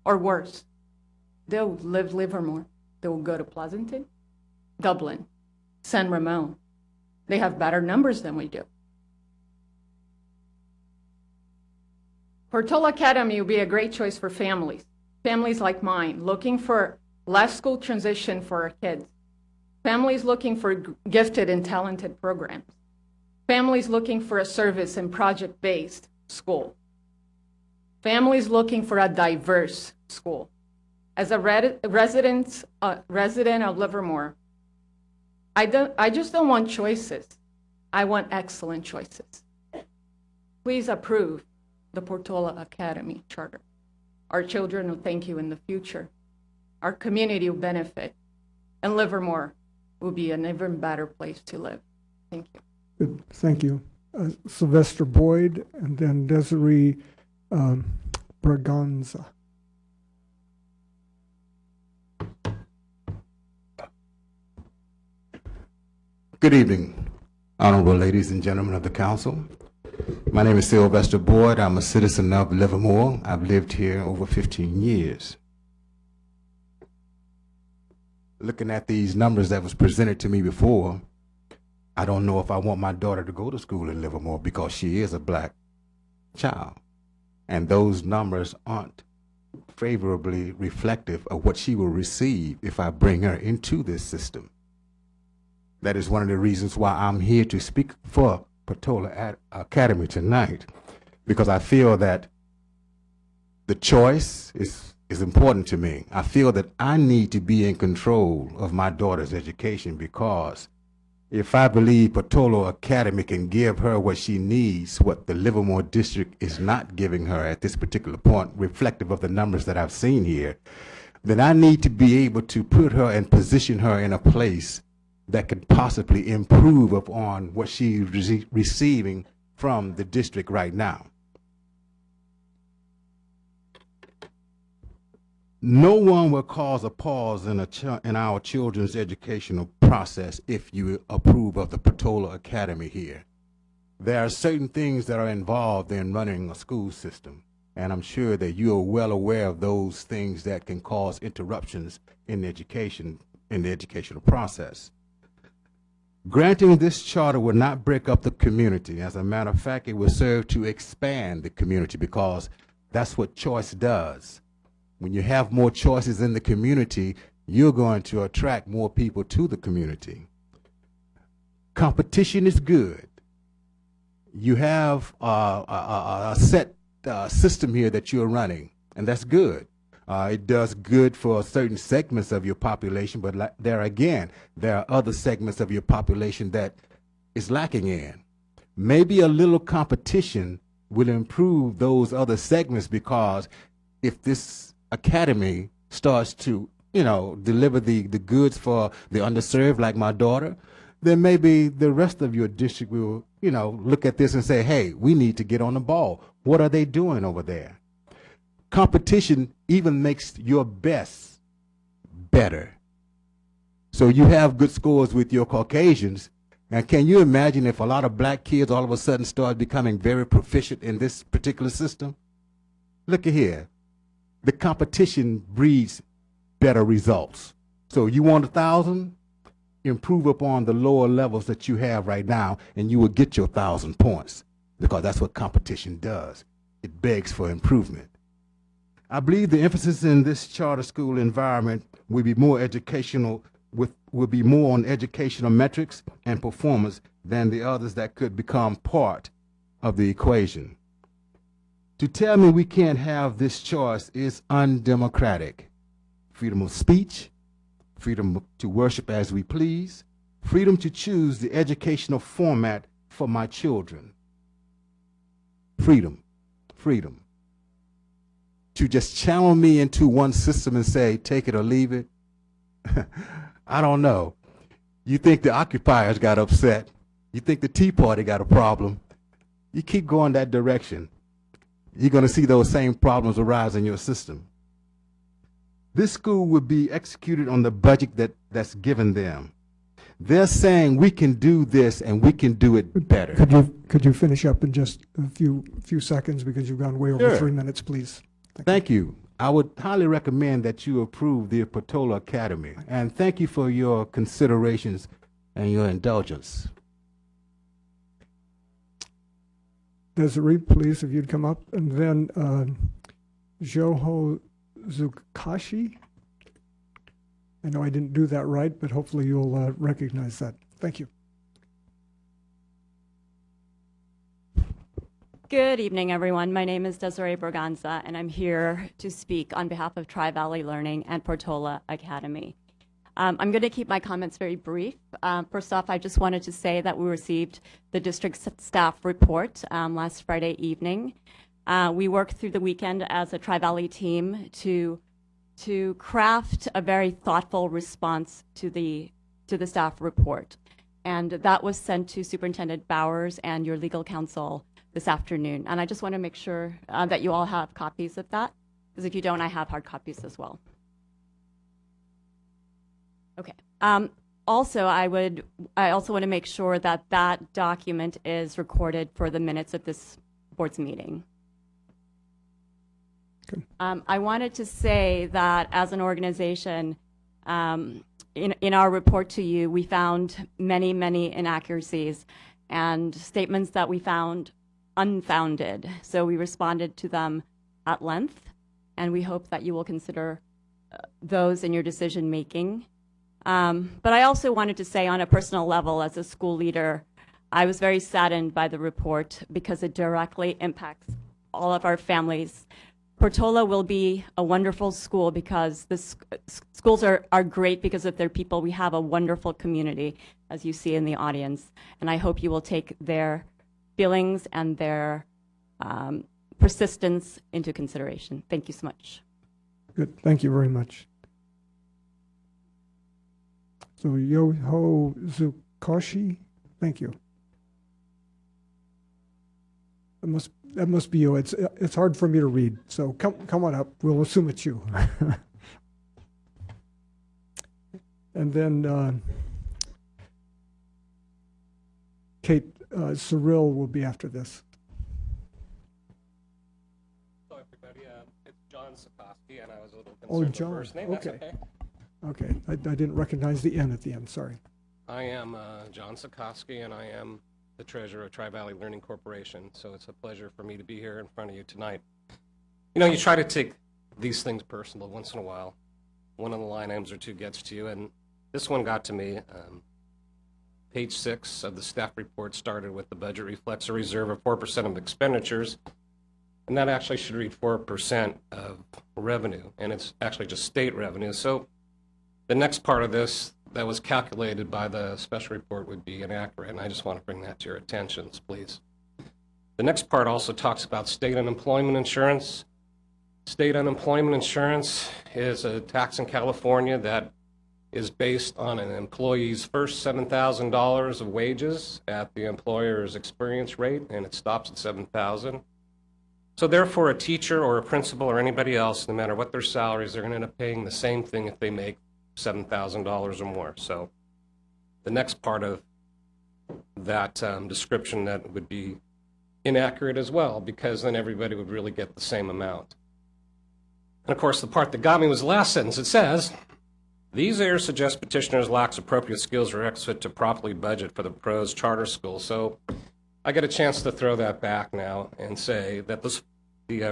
J: or worse. They'll live Livermore. They'll go to Pleasanton, Dublin, San Ramon. They have better numbers than we do. Portola Academy will be a great choice for families like mine, looking for less school transition for our kids, families looking for gifted and talented programs, families looking for a service and project-based school, families looking for a diverse school. As a resident of Livermore, I just don't want choices. I want excellent choices. Please approve the Portola Academy Charter. Our children will thank you in the future. Our community will benefit, and Livermore will be an even better place to live. Thank you.
E: Good. Thank you. Sylvester Boyd, and then Desiree Braganza.
K: Good evening, honorable ladies and gentlemen of the council. My name is Sylvester Boyd. I'm a citizen of Livermore. I've lived here over 15 years. Looking at these numbers that was presented to me before, I don't know if I want my daughter to go to school in Livermore because she is a black child. And those numbers aren't favorably reflective of what she will receive if I bring her into this system. That is one of the reasons why I'm here to speak for Portola Academy tonight, because I feel that the choice is important to me. I feel that I need to be in control of my daughter's education, because if I believe Portola Academy can give her what she needs, what the Livermore district is not giving her at this particular point, reflective of the numbers that I've seen here, then I need to be able to put her and position her in a place that could possibly improve upon what she's receiving from the district right now. No one will cause a pause in our children's educational process if you approve of the Portola Academy here. There are certain things that are involved in running a school system, and I'm sure that you are well aware of those things that can cause interruptions in education, in the educational process. Granting this charter will not break up the community. As a matter of fact, it will serve to expand the community, because that's what choice does. When you have more choices in the community, you're going to attract more people to the community. Competition is good. You have a set system here that you're running, and that's good. It does good for certain segments of your population, but there are other segments of your population that is lacking in. Maybe a little competition will improve those other segments, because if this academy starts to, deliver the goods for the underserved, like my daughter, then maybe the rest of your district will, look at this and say, hey, we need to get on the ball. What are they doing over there? Competition even makes your best better. So you have good scores with your Caucasians, and can you imagine if a lot of black kids all of a sudden start becoming very proficient in this particular system? Look at here. The competition breeds better results. So you want 1,000? Improve upon the lower levels that you have right now, and you will get your 1,000 points, because that's what competition does. It begs for improvement. I believe the emphasis in this charter school environment will be more educational, will be more on educational metrics and performance than the others that could become part of the equation. To tell me we can't have this choice is undemocratic. Freedom of speech, freedom to worship as we please, freedom to choose the educational format for my children. Freedom, freedom. To just channel me into one system and say, take it or leave it, I don't know. You think the occupiers got upset. You think the Tea Party got a problem. You keep going that direction, you're going to see those same problems arise in your system. This school would be executed on the budget that's given them. They're saying we can do this and we can do it better.
E: Could you finish up in just a few seconds, because you've gone way over
K: Sure.
E: 3 minutes, please?
K: Thank you. I would highly recommend that you approve the Portola Academy, and thank you for your considerations and your indulgence.
E: Desiree, please, if you'd come up. And then Joho Zukashi. I know I didn't do that right, but hopefully you'll recognize that. Thank you.
L: Good evening, everyone. My name is Desiree Berganza, and I'm here to speak on behalf of Tri-Valley Learning and Portola Academy. I'm going to keep my comments very brief. First off, I just wanted to say that we received the district staff report last Friday evening. We worked through the weekend as a Tri-Valley team to craft a very thoughtful response to the staff report. And that was sent to Superintendent Bowers and your legal counsel this afternoon. And I just want to make sure that you all have copies of that, because if you don't, I have hard copies as well. Okay. Also, I also want to make sure that that document is recorded for the minutes of this board's meeting.
E: Okay.
L: I wanted to say that as an organization, in our report to you, we found many, many inaccuracies and statements that we found unfounded. So we responded to them at length, and we hope that you will consider those in your decision making. But I also wanted to say, on a personal level, as a school leader, I was very saddened by the report because it directly impacts all of our families. Portola will be a wonderful school because the schools are great because of their people. We have a wonderful community, as you see in the audience, and I hope you will take their feelings and their persistence into consideration. Thank you so much.
E: Good. Thank you very much. So Yoho Zukoshi, thank you. That must be you. It's hard for me to read. So come on up. We'll assume it's you. And then Kate Cyril will be after this.
M: Hello, everybody. It's John Sikoski, and I was a little concerned
E: Oh,
M: with
E: John.
M: the first name.
E: Okay.
M: That's okay.
E: Okay. I didn't recognize the N at the end. Sorry.
M: I am John Sikoski, and I am the treasurer of Tri-Valley Learning Corporation. So it's a pleasure for me to be here in front of you tonight. You know, you try to take these things personal once in a while. One of the line items or two gets to you, and this one got to me. Page 6 of the staff report started with the budget reflects a reserve of 4% of expenditures, and that actually should read 4% of revenue, and it's actually just state revenue. So the next part of this that was calculated by the special report would be inaccurate, and I just want to bring that to your attentions, please. The next part also talks about state unemployment insurance. State unemployment insurance is a tax in California that is based on an employee's first $7,000 of wages at the employer's experience rate, and it stops at $7,000. So therefore, a teacher or a principal or anybody else, no matter what their salaries, they're going to end up paying the same thing if they make $7,000 or more. So the next part of that description that would be inaccurate as well, because then everybody would really get the same amount. And of course, the part that got me was the last sentence. It says, these errors suggest petitioners lacks appropriate skills or exit to properly budget for the PROS charter school. So I get a chance to throw that back now and say that the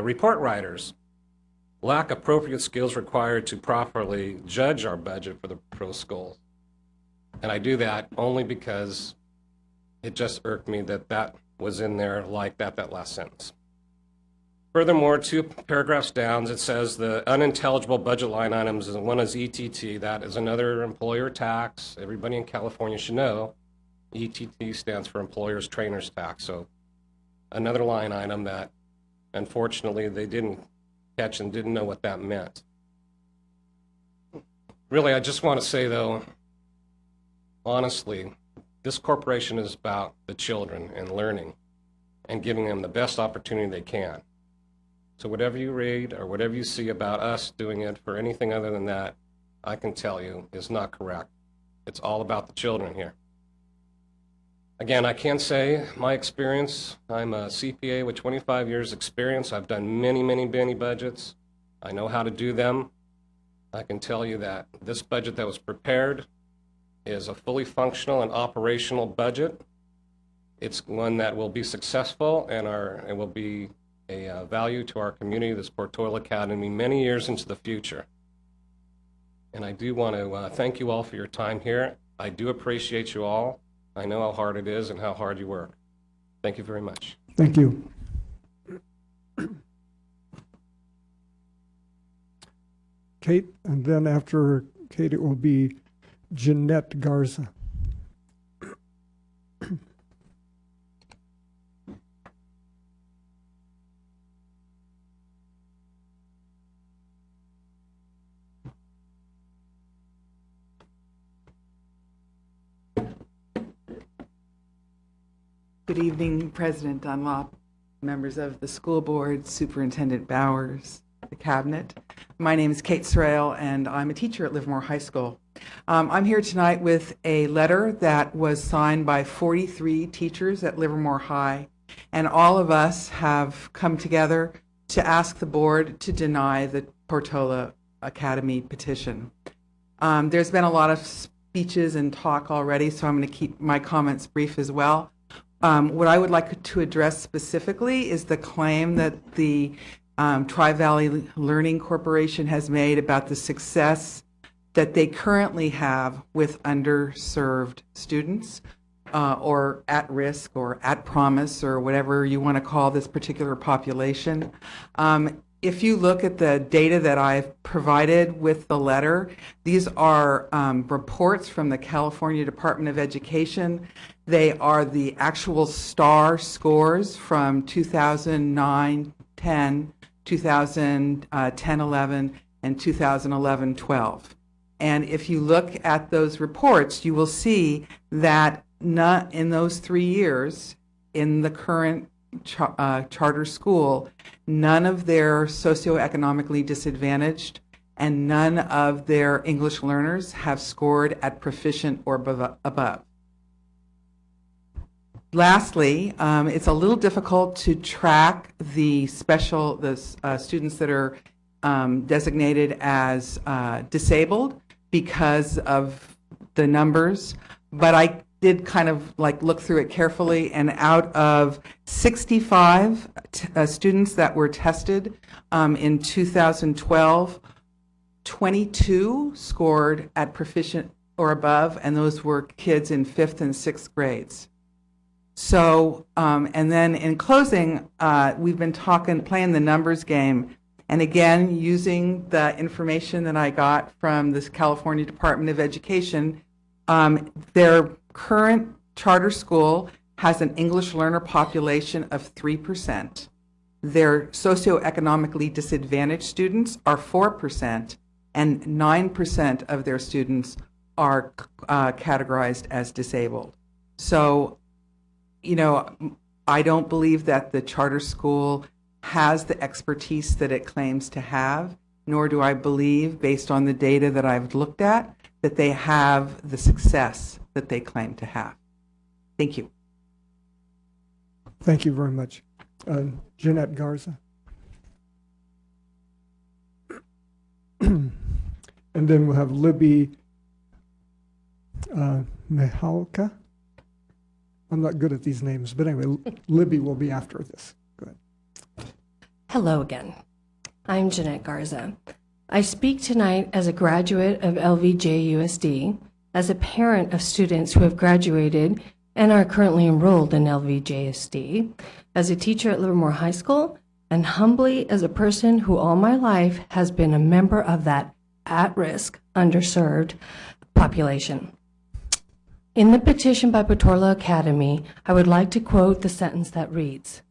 M: report writers lack appropriate skills required to properly judge our budget for the PROS schools. And I do that only because it just irked me that that was in there like that last sentence. Furthermore, 2 paragraphs down, it says the unintelligible budget line items, one is ETT, that is another employer tax. Everybody in California should know ETT stands for Employers Trainers Tax. So another line item that unfortunately they didn't catch and didn't know what that meant. Really, I just want to say though, honestly, this corporation is about the children and learning and giving them the best opportunity they can. So whatever you read or whatever you see about us doing it for anything other than that, I can tell you is not correct. It's all about the children here. Again, I can say my experience, I'm a CPA with 25 years experience. I've done many budgets. I know how to do them. I can tell you that this budget that was prepared is a fully functional and operational budget. It's one that will be successful and it will be a value to our community, this Portola Academy, many years into the future. And I do want to thank you all for your time here. I do appreciate you all. I know how hard it is and how hard you work. Thank you very much.
E: Thank you. Kate, and then after Kate, it will be Jeanette Garza.
N: Good evening, President Dunlop, members of the school board, Superintendent Bowers, the cabinet. My name is Kate Srail, and I'm a teacher at Livermore High School. I'm here tonight with a letter that was signed by 43 teachers at Livermore High, and all of us have come together to ask the board to deny the Portola Academy petition. There's been a lot of speeches and talk already, so I'm going to keep my comments brief as well. What I would like to address specifically is the claim that the Tri-Valley Learning Corporation has made about the success that they currently have with underserved students or at risk or at promise or whatever you want to call this particular population. If you look at the data that I've provided with the letter, these are reports from the California Department of Education. They are the actual STAR scores from 2009-10, 2010-11, and 2011-12. And if you look at those reports, you will see that not in those 3 years in the current charter school, none of their socioeconomically disadvantaged and none of their English learners have scored at proficient or above. Lastly, it's a little difficult to track the students that are designated as disabled because of the numbers, but I did kind of like look through it carefully, and out of 65 students that were tested in 2012, 22 scored at proficient or above, and those were kids in 5th and 6th grades. So, and then in closing, we've been playing the numbers game, and again, using the information that I got from the California Department of Education, their current charter school has an English learner population of 3%. Their socioeconomically disadvantaged students are 4%, and 9% of their students are categorized as disabled. So, you know, I don't believe that the charter school has the expertise that it claims to have, nor do I believe, based on the data that I've looked at, that they have the success that they claim to have. Thank you.
E: Thank you very much. Jeanette Garza. And then we'll have Libby Mihalka. I'm not good at these names, but anyway, Libby will be after this. Go ahead.
O: Hello again. I'm Jeanette Garza. I speak tonight as a graduate of LVJUSD, as a parent of students who have graduated and are currently enrolled in LVJUSD, as a teacher at Livermore High School, and humbly as a person who all my life has been a member of that at-risk, underserved population. In the petition by Portola Academy, I would like to quote the sentence that reads,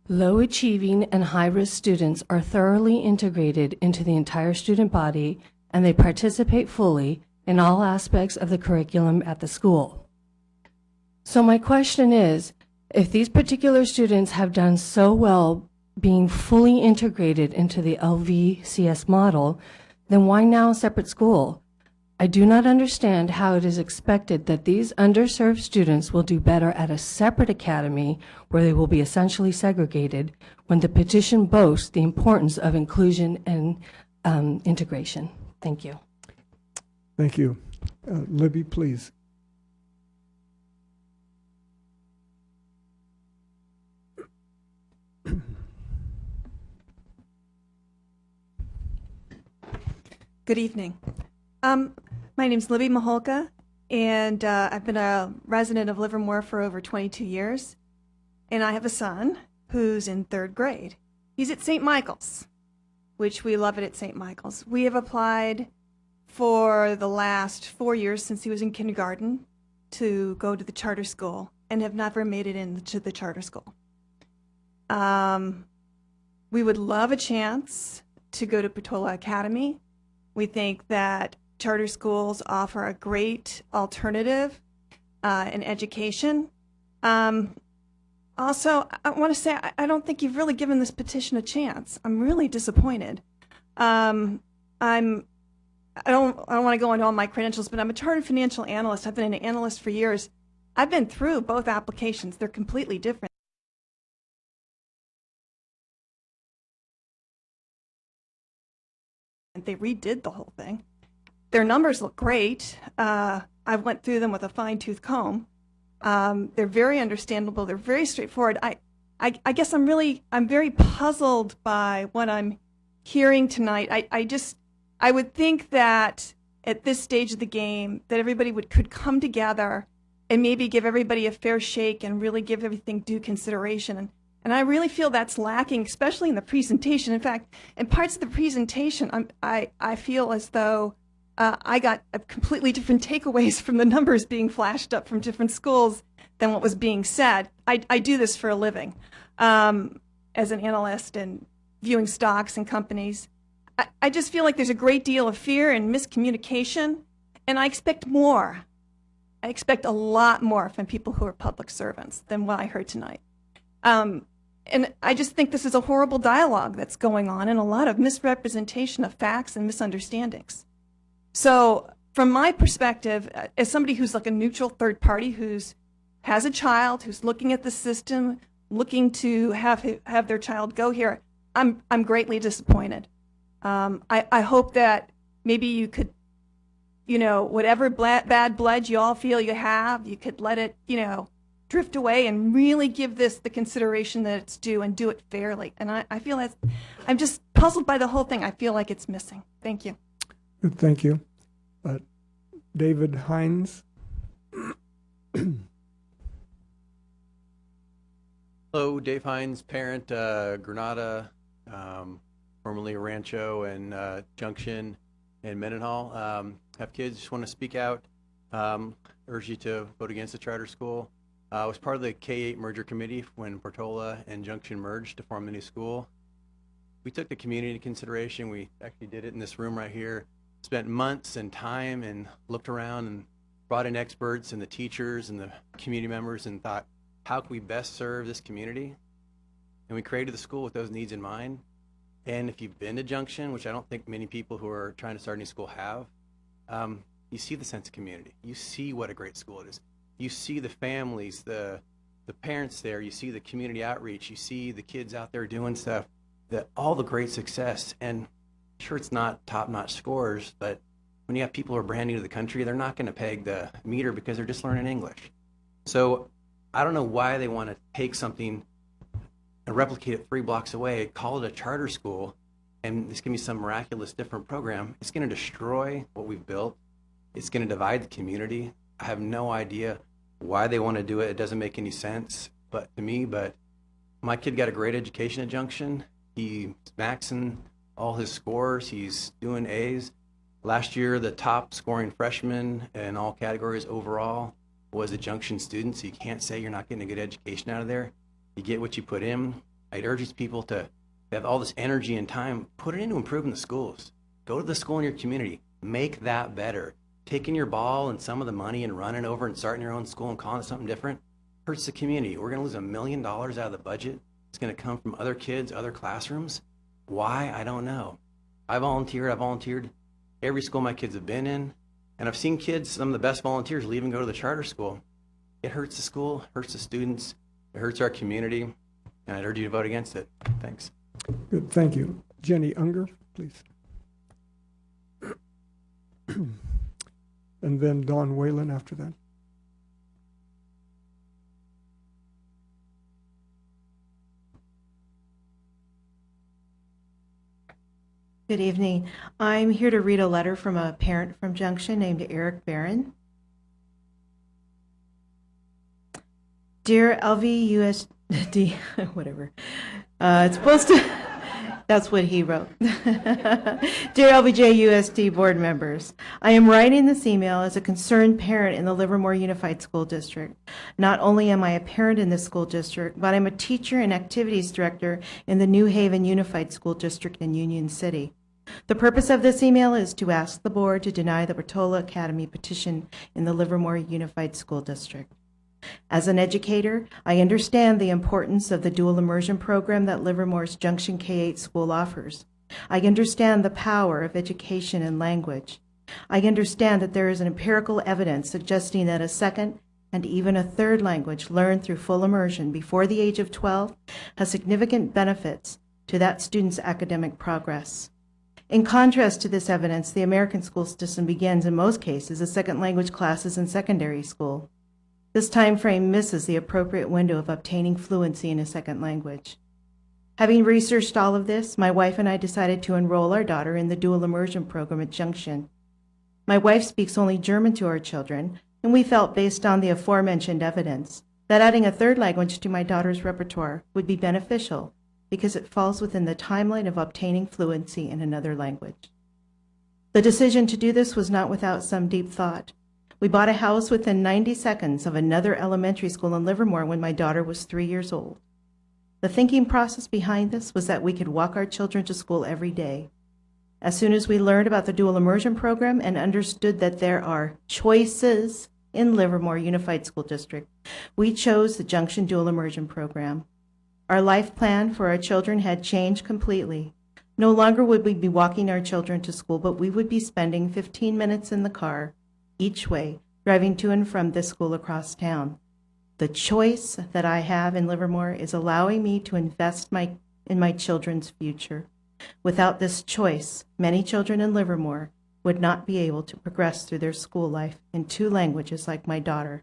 O: "Low achieving and high-risk students are thoroughly integrated into the entire student body, and they participate fully in all aspects of the curriculum at the school." So my question is, if these particular students have done so well being fully integrated into the LVCS model, then why now a separate school? I do not understand how it is expected that these underserved students will do better at a separate academy where they will be essentially segregated when the petition boasts the importance of inclusion and integration. Thank you.
E: Thank you. Libby, please.
P: Good evening. My name's Libby Maholka, and I've been a resident of Livermore for over 22 years, and I have a son who's in 3rd grade. He's at St. Michael's, which we love it at St. Michael's. We have applied for the last 4 years since he was in kindergarten to go to the charter school and have never made it into the charter school. We would love a chance to go to Portola Academy. We think that charter schools offer a great alternative in education. Also, I want to say I don't think you've really given this petition a chance. I'm really disappointed. I don't want to go into all my credentials, but I'm a chartered financial analyst. I've been an analyst for years. I've been through both applications. They're completely different. They redid the whole thing. Their numbers look great. I went through them with a fine-tooth comb. They're very understandable. They're very straightforward. I guess I'm very puzzled by what I'm hearing tonight. I would think that at this stage of the game that everybody could come together and maybe give everybody a fair shake and really give everything due consideration. And I really feel that's lacking, especially in the presentation. In fact, in parts of the presentation, I feel as though I got completely different takeaways from the numbers being flashed up from different schools than what was being said. I do this for a living as an analyst and viewing stocks and companies. I just feel like there's a great deal of fear and miscommunication, and I expect more. I expect a lot more from people who are public servants than what I heard tonight. And I just think this is a horrible dialogue that's going on and a lot of misrepresentation of facts and misunderstandings. So from my perspective, as somebody who's like a neutral third party has a child, who's looking at the system, looking to have their child go here, I'm greatly disappointed. I hope that maybe you could, whatever bad blood you all feel you have, you could let it, drift away and really give this the consideration that it's due and do it fairly. And I feel that I'm just puzzled by the whole thing. I feel like it's missing. Thank you.
E: Good, thank you. David Hines.
Q: Hello, Dave Hines, parent, Granada, formerly Rancho and Junction and Mendenhall. Have kids, just want to speak out. Urge you to vote against the charter school. I was part of the K-8 merger committee when Portola and Junction merged to form the new school. We took the community into consideration. We actually did it in this room right here. Spent months and time and looked around and brought in experts and the teachers and the community members and thought, how can we best serve this community? And we created the school with those needs in mind. And if you've been to Junction, which I don't think many people who are trying to start a new school have, you see the sense of community. You see what a great school it is. You see the families, the parents there. You see the community outreach. You see the kids out there doing stuff, all the great success. And sure, it's not top-notch scores, but when you have people who are brand new to the country, they're not going to peg the meter because they're just learning English. So I don't know why they want to take something and replicate it 3 blocks away, call it a charter school, and it's going to be some miraculous different program. It's going to destroy what we've built. It's going to divide the community. I have no idea why they want to do it. It doesn't make any sense to me, but my kid got a great education at Junction. He's maxing all his scores. He's doing A's. Last year, the top scoring freshman in all categories overall was a Junction student, so you can't say you're not getting a good education out of there. You get what you put in. I'd urge these people to have all this energy and time, put it into improving the schools. Go to the school in your community. Make that better. Taking your ball and some of the money and running over and starting your own school and calling it something different hurts the community. We're going to lose $1 million out of the budget. It's going to come from other kids, other classrooms. Why? I don't know. I volunteered every school my kids have been in, and I've seen kids, some of the best volunteers, leave and go to the charter school. It hurts the school, hurts the students, it hurts our community, and I'd urge you to vote against it. Thanks.
E: Good, thank you. Jenny Unger, please. And then Dawn Whalen after that.
R: Good evening. I'm here to read a letter from a parent from Junction named Eric Barron. Dear LVUSD, whatever. It's supposed to, that's what he wrote. Dear LVJUSD board members, I am writing this email as a concerned parent in the Livermore Unified School District. Not only am I a parent in this school district, but I'm a teacher and activities director in the New Haven Unified School District in Union City. The purpose of this email is to ask the board to deny the Portola Academy petition in the Livermore Unified School District. As an educator, I understand the importance of the dual immersion program that Livermore's Junction K-8 school offers. I understand the power of education and language. I understand that there is an empirical evidence suggesting that a second and even a third language learned through full immersion before the age of 12 has significant benefits to that student's academic progress. In contrast to this evidence, the American school system begins, in most cases, as second language classes in secondary school. This time frame misses the appropriate window of obtaining fluency in a second language. Having researched all of this, my wife and I decided to enroll our daughter in the dual immersion program at Junction. My wife speaks only German to our children, and we felt, based on the aforementioned evidence, that adding a third language to my daughter's repertoire would be beneficial because it falls within the timeline of obtaining fluency in another language. The decision to do this was not without some deep thought. We bought a house within 90 seconds of another elementary school in Livermore when my daughter was 3 years old. The thinking process behind this was that we could walk our children to school every day. As soon as we learned about the dual immersion program and understood that there are choices in Livermore Unified School District, we chose the Junction Dual Immersion program. Our life plan for our children had changed completely. No longer would we be walking our children to school, but we would be spending 15 minutes in the car each way, driving to and from this school across town. The choice that I have in Livermore is allowing me to invest in my children's future. Without this choice, many children in Livermore would not be able to progress through their school life in 2 languages like my daughter.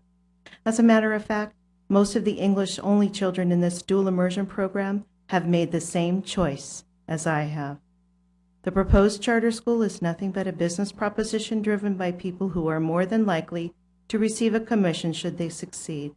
R: As a matter of fact, most of the English-only children in this dual immersion program have made the same choice as I have. The proposed charter school is nothing but a business proposition driven by people who are more than likely to receive a commission should they succeed.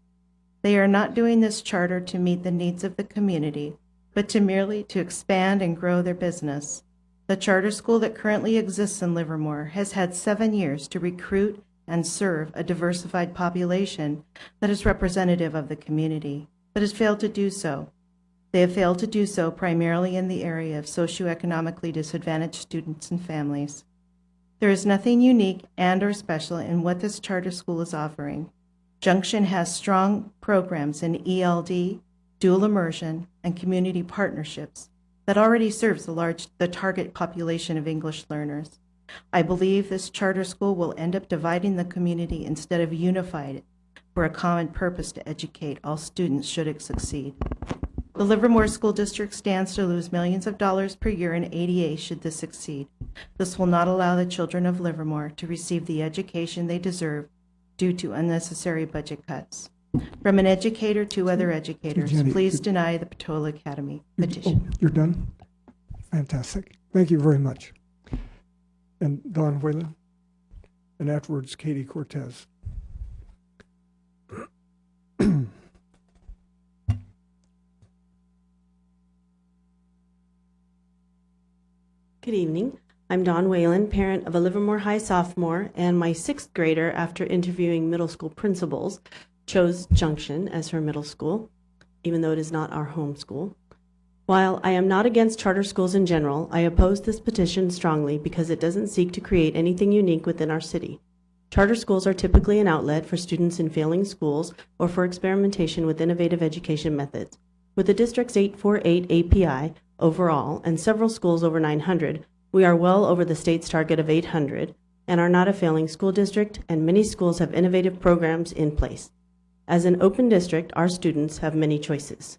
R: They are not doing this charter to meet the needs of the community, but to merely to expand and grow their business. The charter school that currently exists in Livermore has had 7 years to recruit and serve a diversified population that is representative of the community, but has failed to do so. They have failed to do so primarily in the area of socioeconomically disadvantaged students and families. There is nothing unique and or special in what this charter school is offering. Junction has strong programs in ELD, dual immersion, and community partnerships that already serves the target population of English learners. I believe this charter school will end up dividing the community instead of unifying it for a common purpose to educate all students should it succeed. The Livermore School District stands to lose millions of dollars per year in ADA should this succeed. This will not allow the children of Livermore to receive the education they deserve due to unnecessary budget cuts. From an educator to other educators,
E: Jenny,
R: please deny the Portola Academy petition.
E: You're done? Fantastic. Thank you very much. And Don Whalen, and afterwards Katie Cortez.
S: Good evening. I'm Dawn Whalen, parent of a Livermore High sophomore, and my 6th grader, after interviewing middle school principals, chose Junction as her middle school, even though it is not our home school. While I am not against charter schools in general, I oppose this petition strongly because it doesn't seek to create anything unique within our city. Charter schools are typically an outlet for students in failing schools or for experimentation with innovative education methods. With the district's 848 API overall and several schools over 900, we are well over the state's target of 800 and are not a failing school district, and many schools have innovative programs in place. As an open district, our students have many choices.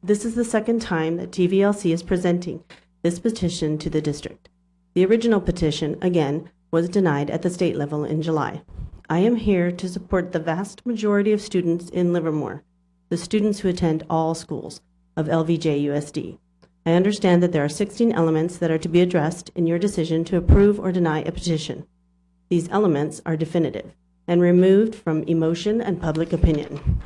S: This is the 2nd time that TVLC is presenting this petition to the district. The original petition, again, was denied at the state level in July. I am here to support the vast majority of students in Livermore, the students who attend all schools of LVJUSD. I understand that there are 16 elements that are to be addressed in your decision to approve or deny a petition. These elements are definitive and removed from emotion and public opinion.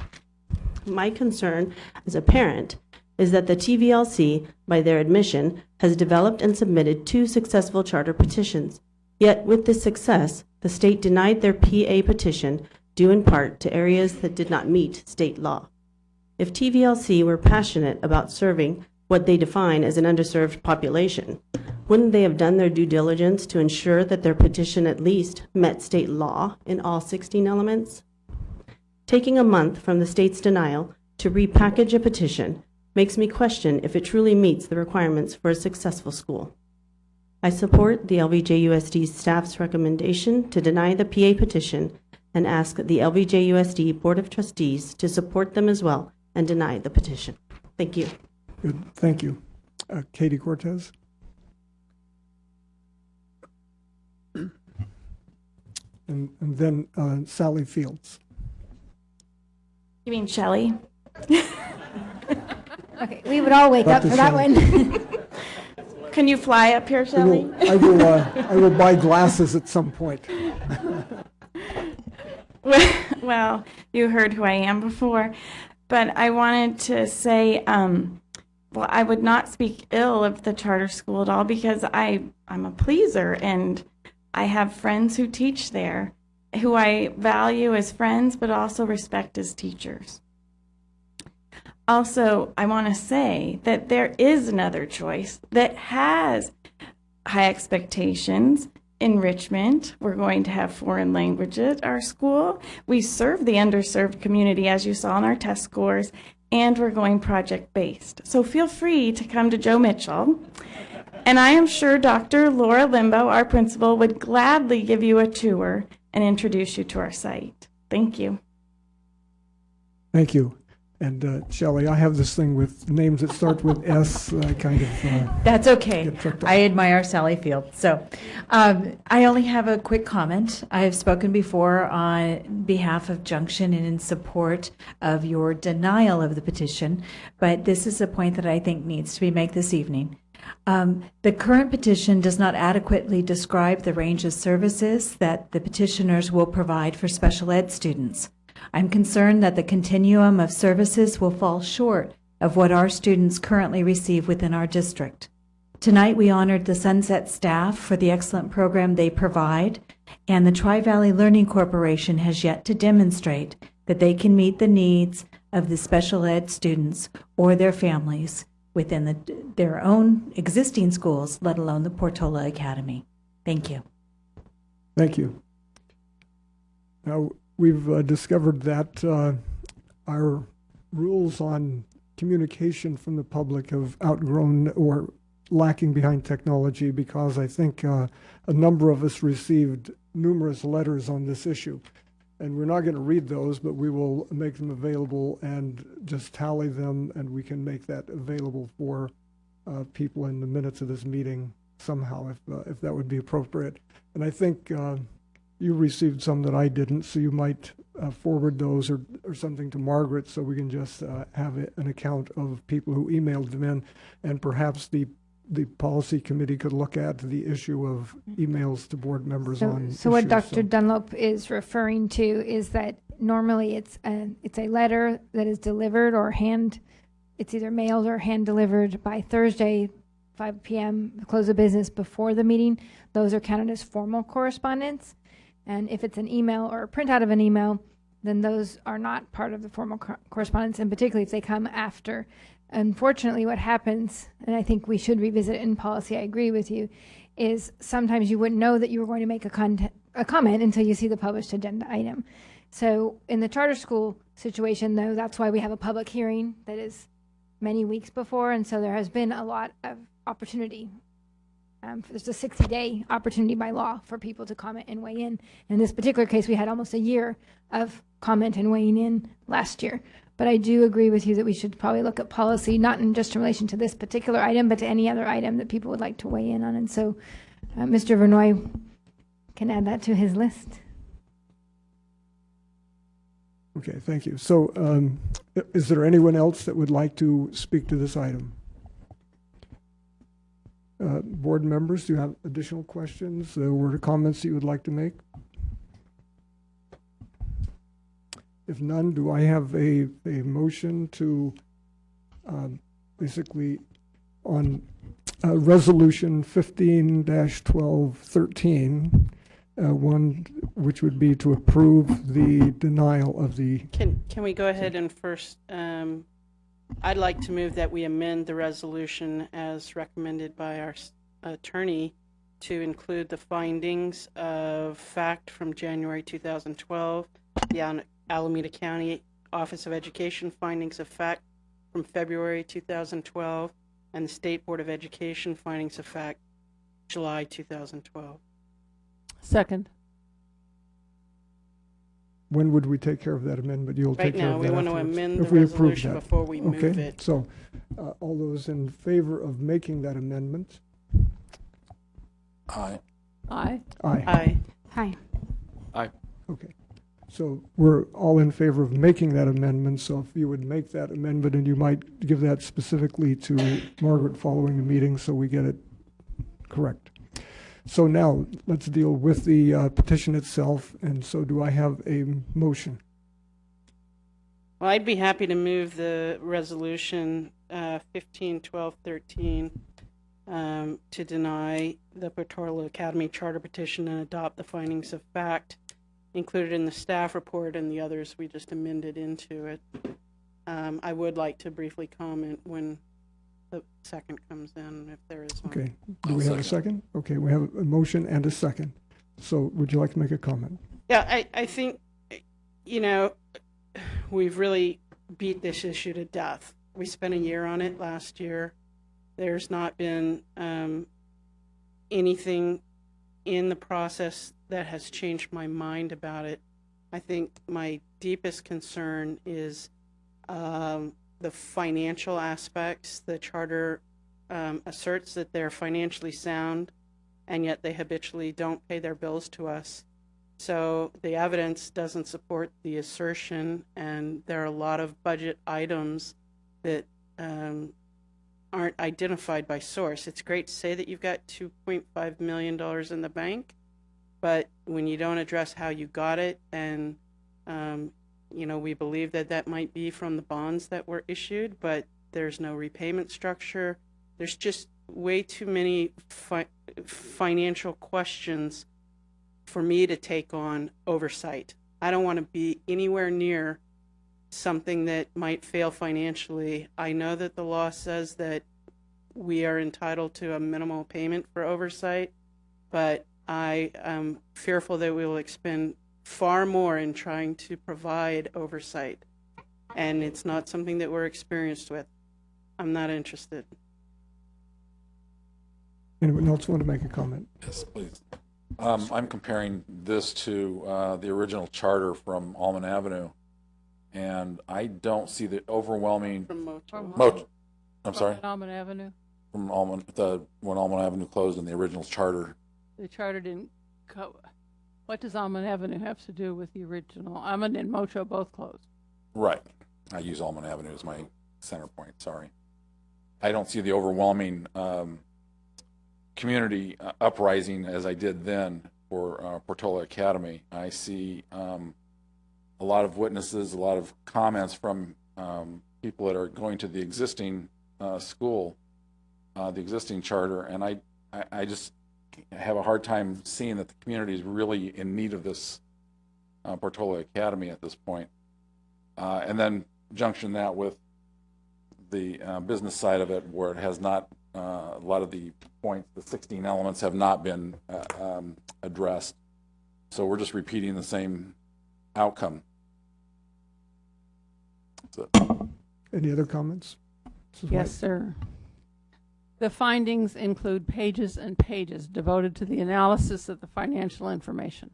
S: My concern as a parent is that the TVLC, by their admission, has developed and submitted 2 successful charter petitions. Yet with this success, the state denied their PA petition due in part to areas that did not meet state law. If TVLC were passionate about serving what they define as an underserved population, wouldn't they have done their due diligence to ensure that their petition at least met state law in all 16 elements? Taking a month from the state's denial to repackage a petition makes me question if it truly meets the requirements for a successful school. I support the LVJUSD staff's recommendation to deny the PA petition and ask the LVJUSD Board of Trustees to support them as well and deny the petition. Thank you.
E: Good, thank you. Katie Cortez. And then Sally Fields.
T: You mean Shelley?
A: Okay, we would all wake up for that one.
T: Can you fly up here, Shelley?
E: I will buy glasses at some point.
T: Well, you heard who I am before, but I wanted to say, well, I would not speak ill of the charter school at all because I'm a pleaser and I have friends who teach there who I value as friends but also respect as teachers. Also, I want to say that there is another choice that has high expectations, enrichment. We're going to have foreign language at our school. We serve the underserved community, as you saw in our test scores, and we're going project-based. So feel free to come to Joe Mitchell. And I am sure Dr. Laura Limbo, our principal, would gladly give you a tour and introduce you to our site. Thank you.
E: Thank you. And Shelley, I have this thing with names that start with S, kind of.
U: That's okay.
E: Get tripped up.
U: I admire Sally Field. So I only have a quick comment. I have spoken before on behalf of Junction and in support of your denial of the petition, but this is a point that I think needs to be made this evening. The current petition does not adequately describe the range of services that the petitioners will provide for special ed students. I'm concerned that the continuum of services will fall short of what our students currently receive within our district. Tonight we honored the Sunset staff for the excellent program they provide, and the Tri-Valley Learning Corporation has yet to demonstrate that they can meet the needs of the special ed students or their families within their own existing schools, let alone the Portola Academy. Thank you.
E: Thank you. Now, we've discovered that our rules on communication from the public have outgrown or lacking behind technology, because I think a number of us received numerous letters on this issue. And we're not going to read those, but we will make them available and just tally them, and we can make that available for people in the minutes of this meeting somehow, if that would be appropriate. And I think you received some that I didn't, so you might forward those or something to Margaret, so we can just have an account of people who emailed them in, and perhaps the policy committee could look at the issue of emails to board members on
A: So what
E: issues.
A: Dr. Dunlop is referring to is that normally it's a letter that is delivered or it's either mailed or hand delivered by Thursday, 5 p.m., close of business before the meeting. Those are counted as formal correspondence. And if it's an email or a printout of an email, then those are not part of the formal correspondence, and particularly if they come after. Unfortunately, what happens, and I think we should revisit it in policy, I agree with you, is sometimes you wouldn't know that you were going to make a comment until you see the published agenda item. So in the charter school situation, though, that's why we have a public hearing that is many weeks before, and so there has been a lot of opportunity. There's a 60-day opportunity by law for people to comment and weigh in. In this particular case, we had almost a year of comment and weighing in last year. But I do agree with you that we should probably look at policy, not in just in relation to this particular item, but to any other item that people would like to weigh in on. And so Mr. Vernoy can add that to his list.
E: Okay, thank you. So is there anyone else that would like to speak to this item? Board members, do you have additional questions or comments that you would like to make? If none, do I have a motion to basically on resolution 15-1213, one which would be to approve the denial of the...
V: Can we go ahead and first, I'd like to move that we amend the resolution as recommended by our attorney to include the findings of fact from January 2012, the Alameda County Office of Education findings of fact from February 2012, and the State Board of Education findings of fact July 2012.
G: Second.
E: When would we take care of that amendment? You'll take care of that
V: Right now, we want to
E: afterwards,
V: amend
E: if
V: the
E: we approve
V: resolution
E: that.
V: before we move
E: Okay,
V: it.
E: so all those in favor of making that amendment?
F: Aye.
G: Aye.
E: Aye.
V: Aye.
A: Aye.
H: Aye.
E: Okay. So we're all in favor of making that amendment, so if you would make that amendment, and you might give that specifically to Margaret following the meeting so we get it correct. So now let's deal with the petition itself, and so do I have a motion?
V: Well, I'd be happy to move the resolution 15-1213 to deny the Portola Academy charter petition and adopt the findings of fact included in the staff report and the others we just amended into it. I would like to briefly comment when the second comes in, if there is one.
E: Okay. Do we have a second? Okay, we have a motion and a second. So would you like to make a comment?
V: Yeah, I think, you know, we've really beat this issue to death. We spent a year on it last year. There's not been anything in the process that has changed my mind about it. I think my deepest concern is the financial aspects. The charter asserts that they're financially sound, and yet they habitually don't pay their bills to us. So the evidence doesn't support the assertion, and there are a lot of budget items that aren't identified by source. It's great to say that you've got $2.5 million in the bank, but when you don't address how you got it, and you know, we believe that that might be from the bonds that were issued, but there's no repayment structure. There's just way too many financial questions for me to take on oversight. I don't want to be anywhere near something that might fail financially. I know that the law says that we are entitled to a minimal payment for oversight, but I am fearful that we will expend far more in trying to provide oversight, and it's not something that we're experienced with. I'm not interested.
E: Anyone else want to make a comment?
F: Yes, please. I'm comparing this to the original charter from Almond Avenue, and I don't see the overwhelming. I'm sorry.
G: Almond Avenue.
F: From when Almond Avenue closed in the original charter.
G: The charter didn't. What does Almond Avenue have to do with the original? Almond and Mocho both closed.
F: Right. I use Almond Avenue as my center point. Sorry. I don't see the overwhelming community uprising as I did then for Portola Academy. I see a lot of witnesses, a lot of comments from people that are going to the existing school, the existing charter, and I just have a hard time seeing that the community is really in need of this Portola Academy at this point. And then junction that with the business side of it, where it has not, a lot of the points, the 16 elements have not been addressed. So we're just repeating the same outcome.
E: Any other comments?
G: Yes, sir. The findings include pages and pages devoted to the analysis of the financial information.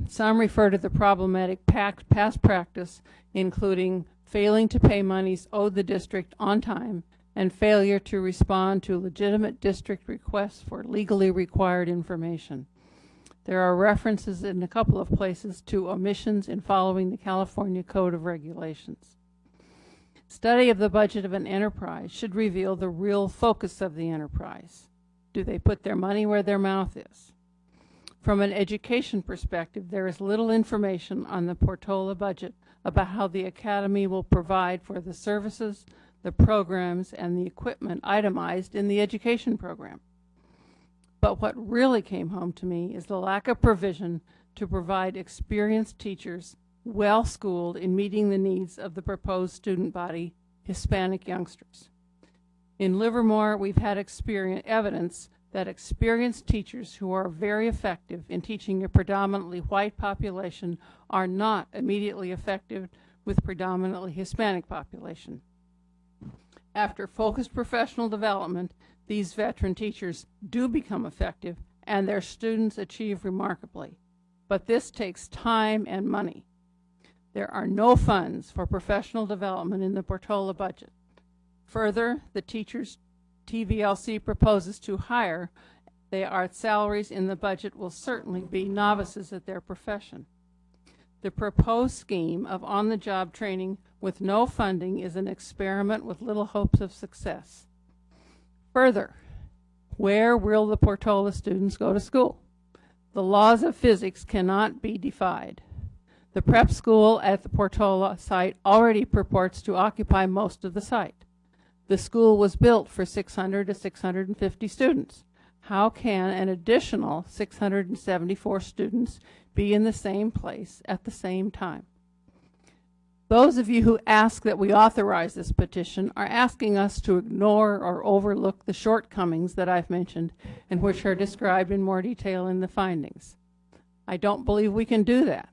G: Some refer to the problematic past practice, including failing to pay monies owed the district on time and failure to respond to legitimate district requests for legally required information. There are references in a couple of places to omissions in following the California Code of Regulations. Study of the budget of an enterprise should reveal the real focus of the enterprise. Do they put their money where their mouth is? From an education perspective, there is little information on the Portola budget about how the Academy will provide for the services, the programs, and the equipment itemized in the education program. But what really came home to me is the lack of provision to provide experienced teachers well-schooled in meeting the needs of the proposed student body, Hispanic youngsters. In Livermore, we've had evidence that experienced teachers who are very effective in teaching a predominantly white population are not immediately effective with predominantly Hispanic population. After focused professional development, these veteran teachers do become effective and their students achieve remarkably. But this takes time and money. There are no funds for professional development in the Portola budget. Further, the teachers TVLC proposes to hire, their salaries in the budget will certainly be novices at their profession. The proposed scheme of on-the-job training with no funding is an experiment with little hopes of success. Further, where will the Portola students go to school? The laws of physics cannot be defied. The prep school at the Portola site already purports to occupy most of the site. The school was built for 600 to 650 students. How can an additional 674 students be in the same place at the same time? Those of you who ask that we authorize this petition are asking us to ignore or overlook the shortcomings that I've mentioned and which are described in more detail in the findings. I don't believe we can do that.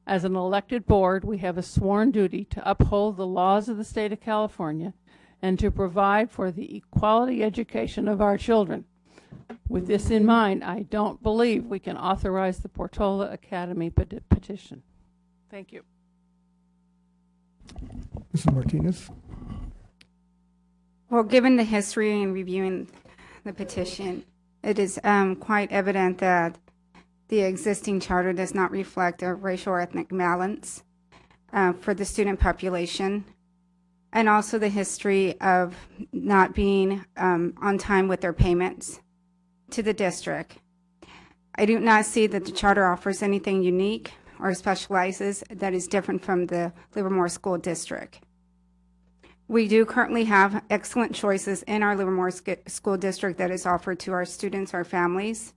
G: As an elected board, we have a sworn duty to uphold the laws of the state of California and to provide for the equality education of our children. With this in mind, I don't believe we can authorize the Portola Academy petition. Thank you.
E: Mrs. Martinez?
B: Well, given the history and reviewing the petition, it is quite evident that the existing charter does not reflect a racial or ethnic balance for the student population, and also the history of not being on time with their payments to the district. I do not see that the charter offers anything unique or specializes that is different from the Livermore School District. We do currently have excellent choices in our Livermore School District that is offered to our students, our families,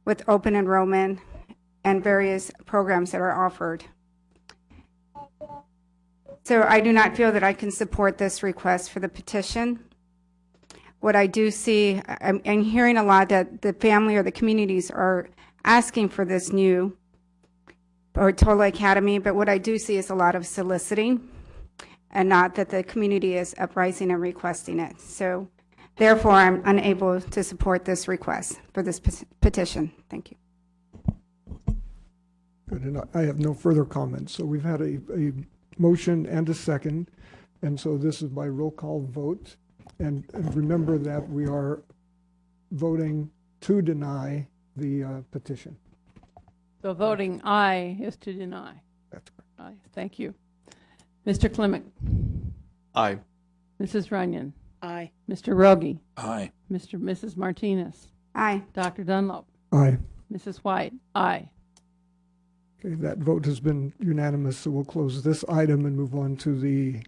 B: with open enrollment and various programs that are offered. So I do not feel that I can support this request for the petition. What I do see, I'm hearing a lot that the family or the communities are asking for this new Portola Academy, but what I do see is a lot of soliciting and not that the community is uprising and requesting it. So therefore, I'm unable to support this request for this petition. Thank you.
E: Good, and I have no further comments. So we've had a motion and a second, and so this is by roll call vote. And remember that we are voting to deny the petition.
G: So voting aye is to deny.
E: That's correct.
G: Aye. Thank you. Mr. Clement.
H: Aye.
G: Mrs. Runyon.
V: Aye.
G: Mr. Rogie.
F: Aye.
G: Mrs. Martinez.
B: Aye.
G: Dr. Dunlop.
E: Aye.
G: Mrs. White. Aye.
E: Okay, that vote has been unanimous, so we'll close this item and move on to the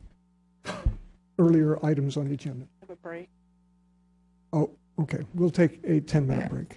E: earlier items on the agenda.
V: Have a break.
E: Oh, okay. We'll take a 10-minute break.